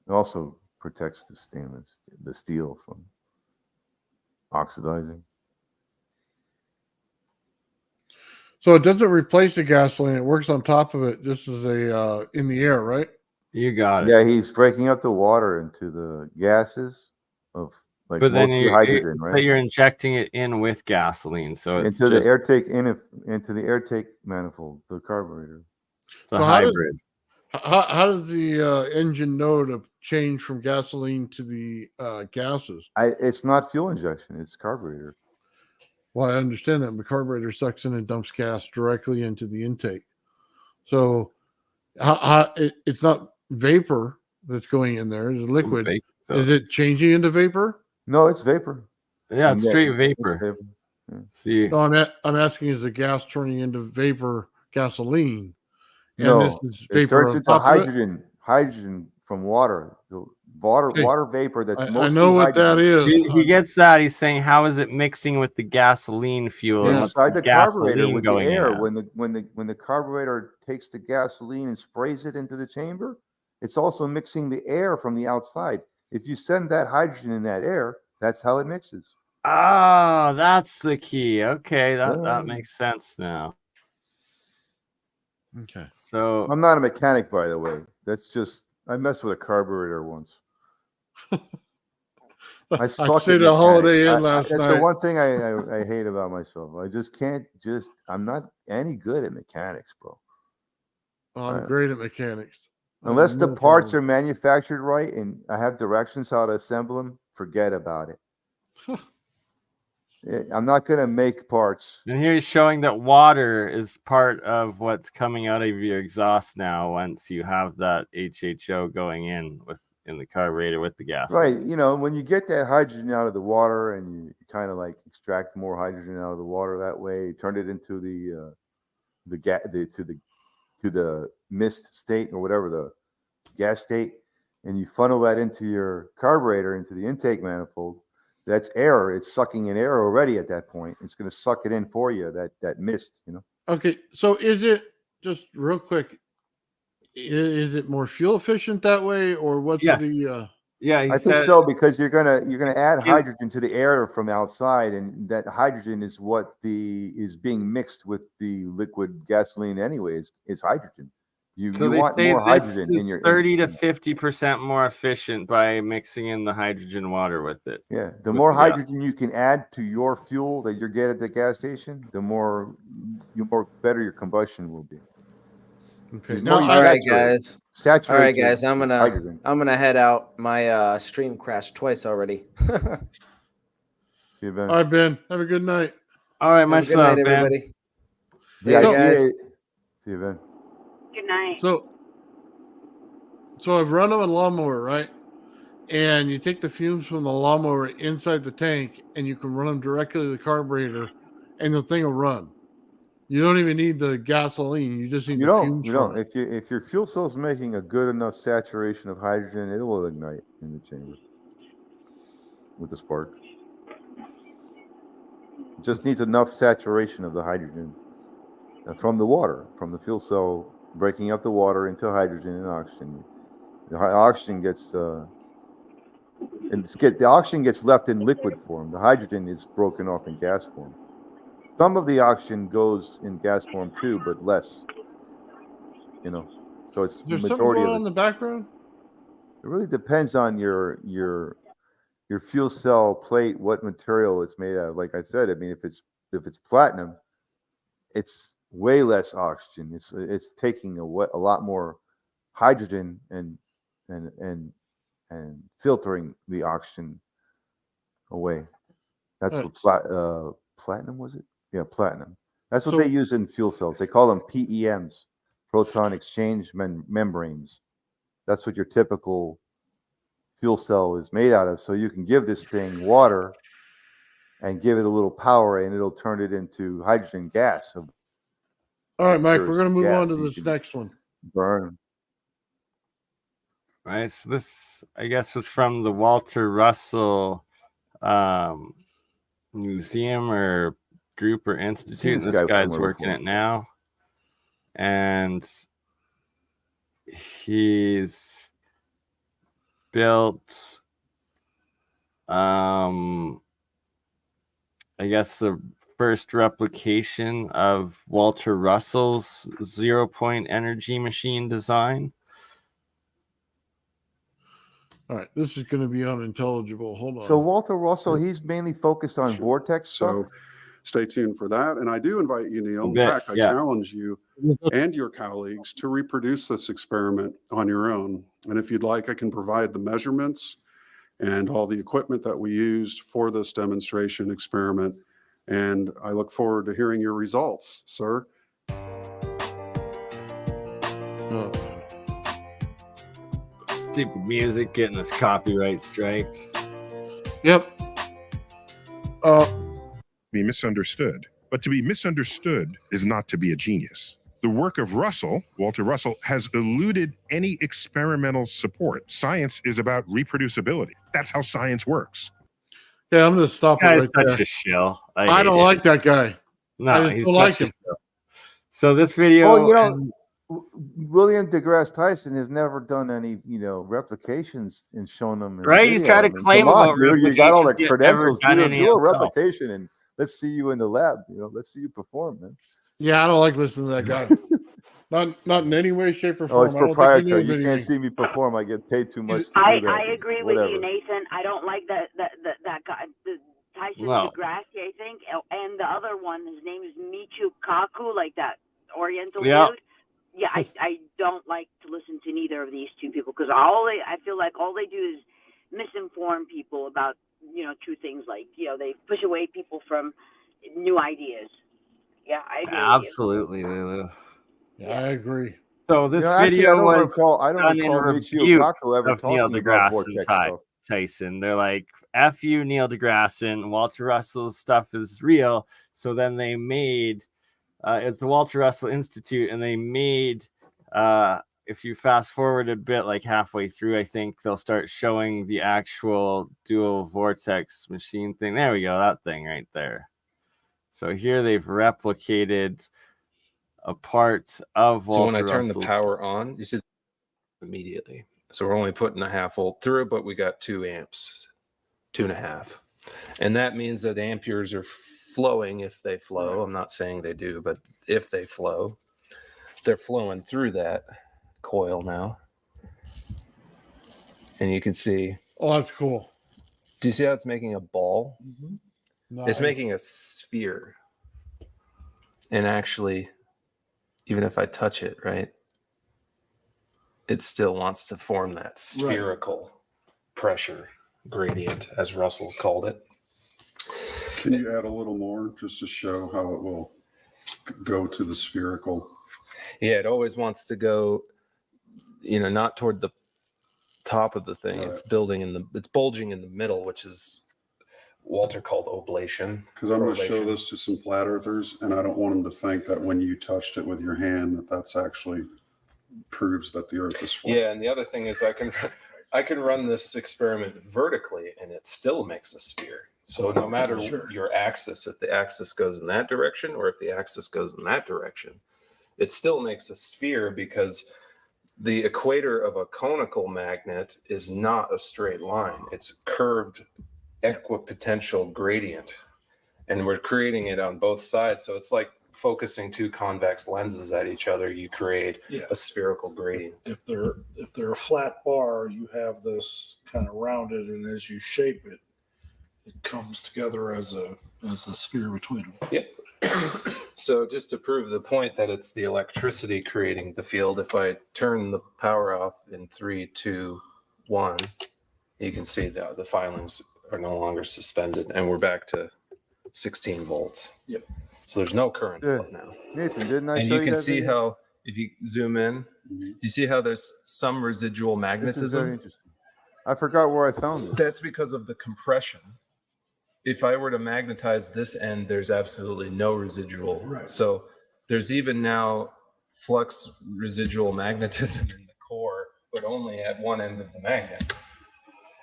It also protects the steel from oxidizing. So it doesn't replace the gasoline; it works on top of it, just as in the air, right? You got it. Yeah, he's breaking up the water into the gases of But then mostly hydrogen, right? So you're injecting it in with gasoline, so it's into the air take manifold, the carburetor. It's a hybrid. How does the engine know to change from gasoline to the gases? It's not fuel injection; it's carburetor. Well, I understand that, but carburetor sucks in and dumps gas directly into the intake. So it's not vapor that's going in there; it's liquid. Is it changing into vapor? No, it's vapor. Yeah, it's straight vapor. It's vapor. Yeah. See, no, I'm asking: is the gas turning into vapor gasoline? And no, this is vapor it turns on into top of hydrogen. Hydrogen from water. The water vapor. That's mostly I know what hydrogen. that is. he gets that. He's saying, how is it mixing with the gasoline fuel? Yeah, inside the carburetor gasoline with the going air. in When the carburetor takes the gasoline and sprays it into the chamber, it's also mixing the air from the outside. If you send that hydrogen in that air, that's how it mixes. Oh, that's the key. Okay, that makes sense now. Okay. So I'm not a mechanic, by the way. That's just I messed with a carburetor once. I I suck stayed at at Holiday mechanics. Inn last That's night. the one thing I hate about myself. I just can't. I'm not any good at mechanics, bro. I'm great at mechanics. Unless the No parts problem. are manufactured right and I have directions how to assemble them, forget about it. I'm not going to make parts. And here he's showing that water is part of what's coming out of your exhaust now once you have that HHO going in the carburetor with the gas. Right. You know, when you get that hydrogen out of the water and you kind of like extract more hydrogen out of the water that way, turn it into the mist state or whatever, the gas state, and you funnel that into your carburetor, into the intake manifold. That's air. It's sucking in air already at that point. It's going to suck it in for you, that mist, you know. Okay, so is it, just real quick, is it more fuel efficient that way, or what's the Yeah, he I think said, so, because you're gonna add hydrogen to the air from outside, and that hydrogen is what is being mixed with the liquid gasoline anyways. It's hydrogen. so You they want say more this hydrogen is in your 30 to 50% more efficient by mixing in the hydrogen water with it. Yeah, the with more the gas. hydrogen you can add to your fuel that you get at the gas station, the more better your combustion will be. okay? The Now, more you All right, saturate- guys. saturate All right, your guys. I'm hydrogen. gonna head out. My stream crashed twice already. Have See you, Ben. all right, Ben. Have a good night. All right, a much good love, night, Ben. everybody. The Yeah, So- guys. idea- See you, Ben. Good night. So I've run a lawnmower, right? And you take the fumes from the lawnmower inside the tank, and you can run them directly to the carburetor, and the thing will run. You don't even need the gasoline. You just need the fumes You from don't. it. If your fuel cell is making a good enough saturation of hydrogen, it will ignite in the chamber with the spark. It just needs enough saturation of the hydrogen from the water, from the fuel cell breaking up the water into hydrogen and oxygen. The oxygen gets the oxygen gets left in liquid form. The hydrogen is broken off in gas form. Some of the oxygen goes in gas form too, but less. You know, so it's There's the something majority going of on in the background. It really depends on your fuel cell plate, what material it's made out of. Like I said, I mean, if it's platinum, it's way less oxygen. It's taking a lot more hydrogen and filtering the oxygen away. That's Right. what platinum was it? Yeah, platinum. That's what So- they use in fuel cells. They call them PEMs, proton exchange membranes. That's what your typical fuel cell is made out of. So you can give this thing water and give it a little power, and it'll turn it into hydrogen gas. So All right, Mike, Sure, we're going to move gas, on to you this can- next one. burn. Right, so this, I guess, was from the Walter Russell Museum or group or institute. this And guy this guy's somewhere working before. it now. And he's built, I guess, the first replication of Walter Russell's 0-point energy machine design. All right, this is going to be unintelligible. Hold on. So Walter Russell, he's mainly focused on vortex So stuff. stay tuned for that. And I do invite you, Neil. In Bet, fact, I yeah. challenge you and your colleagues to reproduce this experiment on your own. And if you'd like, I can provide the measurements and all the equipment that we used for this demonstration experiment. And I look forward to hearing your results, sir. Oh, Stupid music getting us copyright strikes. yep. Be misunderstood. But to be misunderstood is not to be a genius. The work of Russell, Walter Russell, has eluded any experimental support. Science is about reproducibility. That's how science works. Yeah, I'm going to stop it right Guy's such there. a shill. I don't like that guy. No, I just he's don't such like a him. shill. So this video, Well, you know, William deGrasse Tyson has never done any, replications and shown them. In Right? He's video. trying to I mean, claim come on, about dude, you got all the replications, yet never credentials. done any Do a himself. replication and let's see you in the lab. Let's see you perform, man. Yeah, I don't like listening to that guy. Not in any way, shape, or Oh, form. it's I don't think he proprietary. knew You can't anything. see me perform. I get paid too much to do I that. agree Whatever. with you, Nathan. I don't like that guy, the Tyson No. Degrassi, I think, and the other one. His name is Michio Kaku, like that Oriental Yeah. dude. Yeah, I don't like to listen to neither of these two people because I feel like all they do is misinform people about true things. Like they push away people from new ideas. Yeah, I agree with you. Absolutely, Lulu. Yeah, I agree. So this Actually, video I don't was recall done in Michio rebuke Kaku ever of Neil talking about deGrasse vortex and stuff. Tyson. They're like, F you, Neil deGrasse, and Walter Russell's stuff is real. So then they made at the Walter Russell Institute, and they made if you fast forward a bit, like halfway through, I think they'll start showing the actual dual vortex machine thing. There we go, that thing right there. So here they've replicated a part of Walter So when I turn the Russell's power on, you see immediately. So we're only putting a half volt through, but we got 2 amps, 2.5. And that means that amperes are flowing if they flow. I'm not saying they do, but if they flow, they're flowing through that coil now. And you can see. Oh, that's cool. Do you see how it's making a ball? No, It's making a sphere. And actually, even if I touch it, right, it still wants to form that spherical pressure gradient, as Russell called it. Can you add a little more just to show how it will go to the spherical? Yeah, it always wants to go, not toward the top of the thing. Right. It's bulging in the middle, which is Walter called oblation. Because I'm going to show this to some flat earthers, and I don't want them to think that when you touched it with your hand, that's actually proves that the earth is flat. Yeah, and the other thing is I can run this experiment vertically, and it still makes a sphere. So no matter your axis, if the axis goes in that direction or if the axis goes in that direction, it still makes a sphere because the equator of a conical magnet is not a straight line. It's a curved equipotential gradient, and we're creating it on both sides. So it's like focusing 2 convex lenses at each other. You create a spherical gradient. If they're a flat bar, you have this kind of rounded, and as you shape it, it comes together as a sphere between them. Yep. So just to prove the point that it's the electricity creating the field, if I turn the power off in 3, 2, 1, you can see that the filings are no longer suspended, and we're back to 16 volts. Yep. So there's no current flow now. Nathan, didn't I And show you can that see video? how, if you zoom in, do you see how there's some residual This is very magnetism? interesting. I forgot where I found it. That's because of the compression. If I were to magnetize this end, there's absolutely no residual. Right. So there's even now flux residual magnetism in the core, but only at one end of the magnet,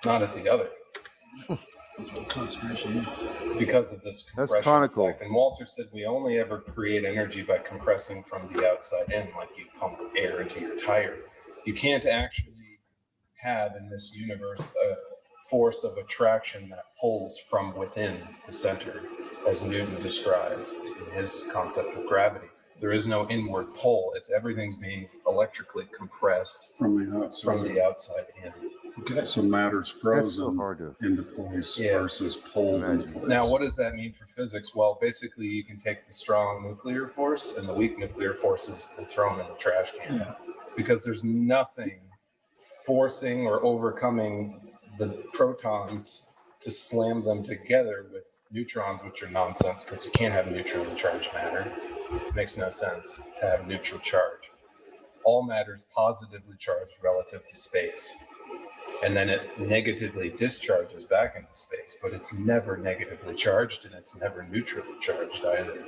not at the other. That's what concentration is. Because of this compression conical. effect. And Walter said we only ever create energy by compressing from the outside in, like you pump air into your tire. You can't actually have in this universe a force of attraction that pulls from within the center, as Newton described in his concept of gravity. There is no inward pull. It's everything's being electrically compressed From the outside in. Okay. So matter's That's frozen so hard to into place Yeah. versus pulled into Imagine. place. Now, what does that mean for physics? Well, basically, you can take the strong nuclear force and the weak nuclear forces and throw them in the trash can. Yeah. Because there's nothing forcing or overcoming the protons to slam them together with neutrons, which are nonsense because you can't have neutrally charged matter. It makes no sense to have neutral charge. All matter is positively charged relative to space. And then it negatively discharges back into space, but it's never negatively charged and it's never neutrally charged either.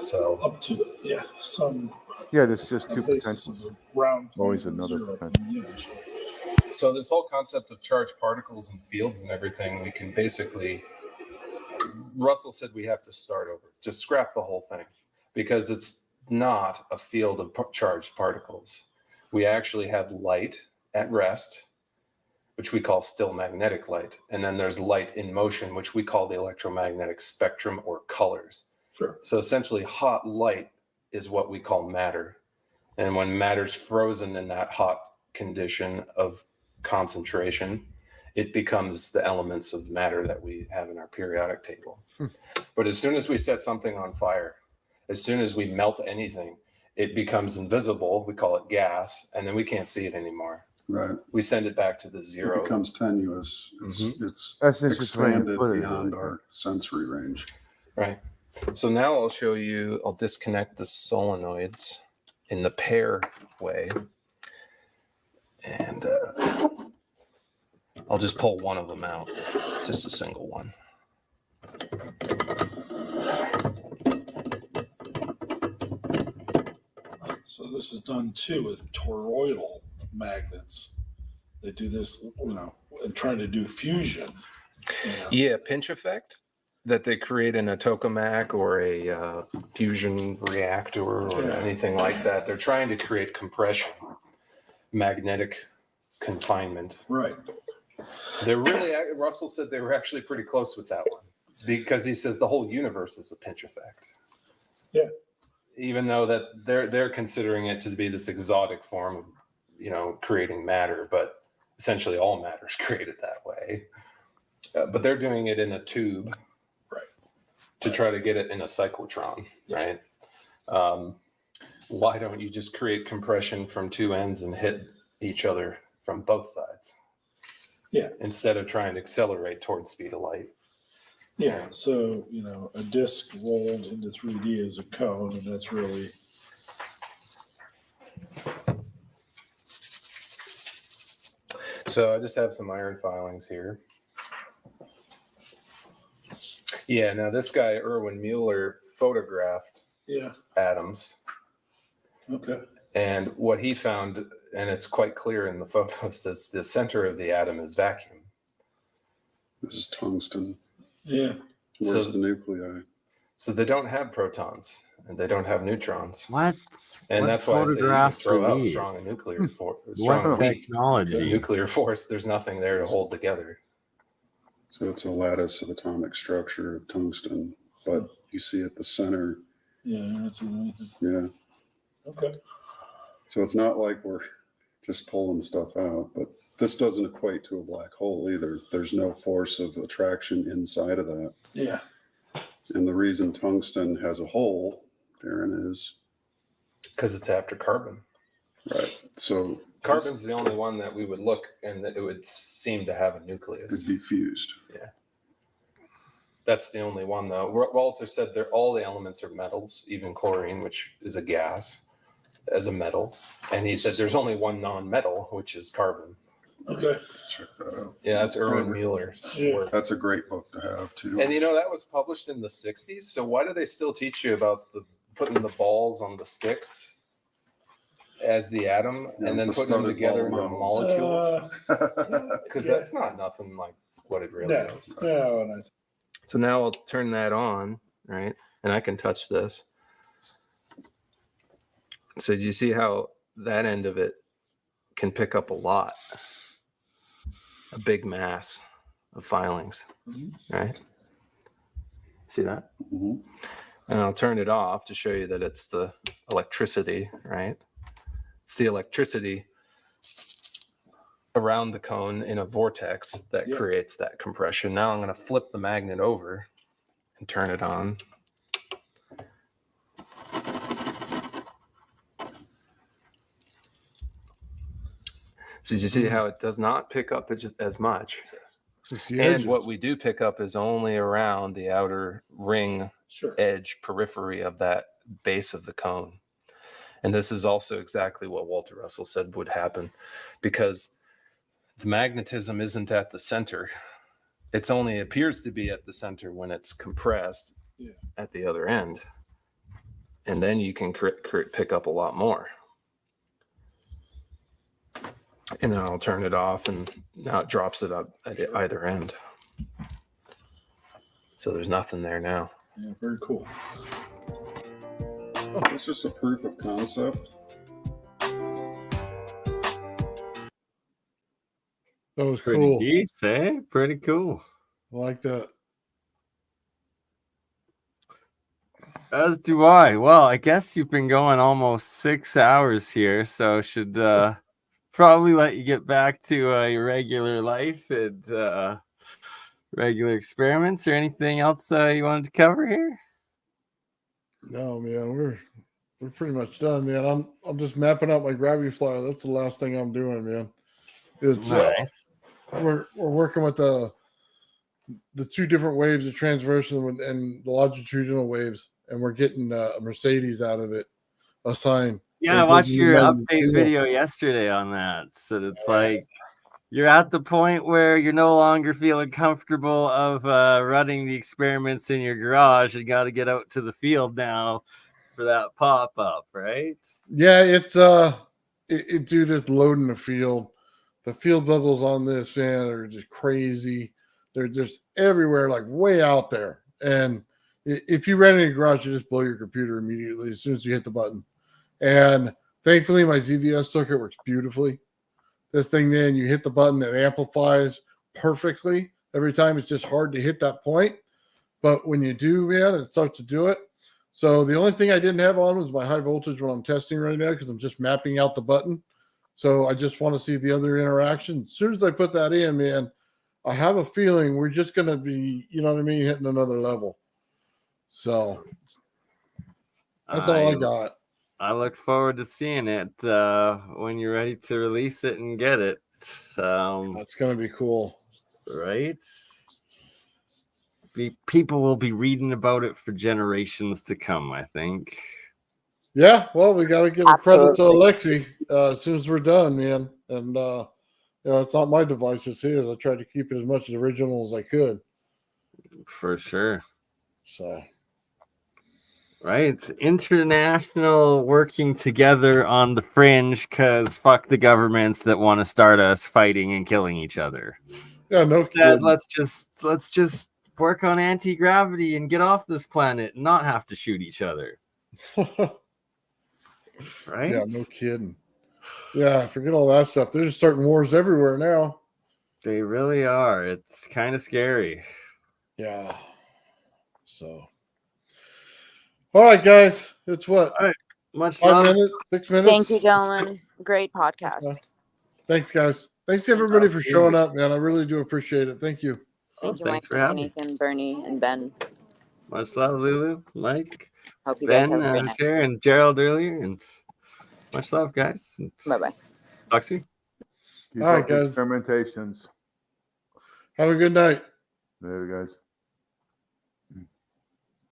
So Up to some Yeah, there's just 2 basis potentials. of a round Always point another zero. potential. Yeah, sure. So this whole concept of charged particles and fields and everything, we can basically, Russell said we have to start over, just scrap the whole thing, because it's not a field of charged particles. We actually have light at rest, which we call still magnetic light. And then there's light in motion, which we call the electromagnetic spectrum or colors. Sure. So essentially hot light is what we call matter. And when matter's frozen in that hot condition of concentration, it becomes the elements of matter that we have in our periodic table. But as soon as we set something on fire, as soon as we melt anything, it becomes invisible. We call it gas, and then we can't see it anymore. Right. We send it back to the It zero. becomes tenuous. It's, Mhm. That's interesting way you expanded put it, beyond right? our sensory range. Right. So now I'll show you, I'll disconnect the solenoids in the pair way. And I'll just pull one of them out, just a single one. So this is done too with toroidal magnets. They do this, and trying to do fusion. Yeah, pinch effect that they create in a tokamak or a fusion reactor or anything like that. They're trying to create compression, magnetic confinement. Right. They're really, Russell said they were actually pretty close with that one because he says the whole universe is a pinch effect. Yeah. Even though that they're considering it to be this exotic form of, creating matter, but essentially all matter is created that way. But they're doing it in a tube, right, to try to get it in a cyclotron, right? Why don't you just create compression from two ends and hit each other from both sides? Yeah. Instead of trying to accelerate towards speed of light. Yeah. So, a disc rolled into 3D is a cone, and that's really. So I just have some iron filings here. Yeah, now this guy, Erwin Mueller, photographed atoms. Okay. And what he found, and it's quite clear in the photos, is the center of the atom is vacuum. This is tungsten. Yeah. Where's the nuclei? So they don't have protons and they don't have neutrons. What? And What that's why I say you can photographs throw are out these? strong nuclear force. What technology? Nuclear force. There's nothing there to hold together. So it's a lattice of atomic structure of tungsten, but you see at the center. Yeah, that's amazing. Yeah. Okay. So it's not like we're just pulling stuff out, but this doesn't equate to a black hole either. There's no force of attraction inside of that. Yeah. And the reason tungsten has a hole, Darren, is because it's after carbon. Right. So carbon's the only one that we would look and that it would seem to have a nucleus. It'd be fused. Yeah. That's the only one though. Walter said all the elements are metals, even chlorine, which is a gas, as a metal. And he said there's only one non-metal, which is carbon. Okay. Check that out. Yeah, that's Erwin Mueller's work. That's a great book to have too. And that was published in the 60s. So why do they still teach you about putting the balls on the sticks as the atom and then putting them together into molecules? Because that's not nothing like what it really is. No. So now I'll turn that on, right? And I can touch this. So do you see how that end of it can pick up a lot? A big mass of filings, right? See that? Mm-hmm. And I'll turn it off to show you that it's the electricity, right? It's the electricity around the cone in a vortex that creates that compression. Now I'm going to flip the magnet over and turn it on. So you see how it does not pick up as much. And what we do pick up is only around the outer ring edge periphery of that base of the cone. And this is also exactly what Walter Russell said would happen, because the magnetism isn't at the center. It only appears to be at the center when it's compressed at the other end. And then you can pick up a lot more. And then I'll turn it off, and now it drops it up at either end. So there's nothing there now. Yeah, very cool. Oh, it's just a proof of concept. That was Pretty cool. decent, eh? Pretty cool. I like that. As do I. Well, I guess you've been going almost 6 hours here, so should probably let you get back to your regular life and regular experiments or anything else you wanted to cover here. No, man, we're pretty much done, man. I'm just mapping out my gravity flyer. That's the last thing I'm doing, man. It's Nice. We're working with the 2 different waves, the transversal and the longitudinal waves, and we're getting a Mercedes out of it, a sign. Yeah, I watched your update video yesterday on that. So it's like you're at the point where you're no longer feeling comfortable of running the experiments in your garage. You got to get out to the field now for that pop-up, right? Yeah, it's dude, it's loading the field. The field bubbles on this, man, are just crazy. They're just everywhere, like way out there. And if you ran in your garage, you just blow your computer immediately as soon as you hit the button. And thankfully, my ZVS circuit works beautifully. This thing, man, you hit the button, it amplifies perfectly every time. It's just hard to hit that point. But when you do, man, it starts to do it. So the only thing I didn't have on was my high voltage when I'm testing right now because I'm just mapping out the button. So I just want to see the other interaction. As soon as I put that in, man, I have a feeling we're just going to be, you know what I mean, hitting another level. So that's all I got. I look forward to seeing it when you're ready to release it and get it. That's going to be cool. Right? People will be reading about it for generations to come, I think. Yeah, well, we got to give a credit to Alexi as soon as we're done, man. And, you know, it's not my device, it's his. I tried to keep it as much as original as I could. For sure. So. Right, it's international working together on the fringe because fuck the governments that want to start us fighting and killing each other. Yeah, no Instead, kidding. let's just work on anti-gravity and get off this planet and not have to shoot each other. Right? Yeah, no kidding. Yeah, forget all that stuff. They're just starting wars everywhere now. They really are. It's kind of scary. Yeah. So. All right, guys. It's what? All right. Much 5 love. minutes, 6 minutes. Thank you, gentlemen. Great podcast. Thanks, guys. Thanks everybody for showing up, man. I really do appreciate it. Thank you. Thank you, thanks Mike, for having me. and Bernie, and Ben. Much love, Lulu, Mike, Hope you guys Ben, have a great night. Sarah, and Gerald earlier, and much love, guys. Bye-bye. Talk to you. Keep All right, up the guys. experimentations. Have a good night. Later, guys.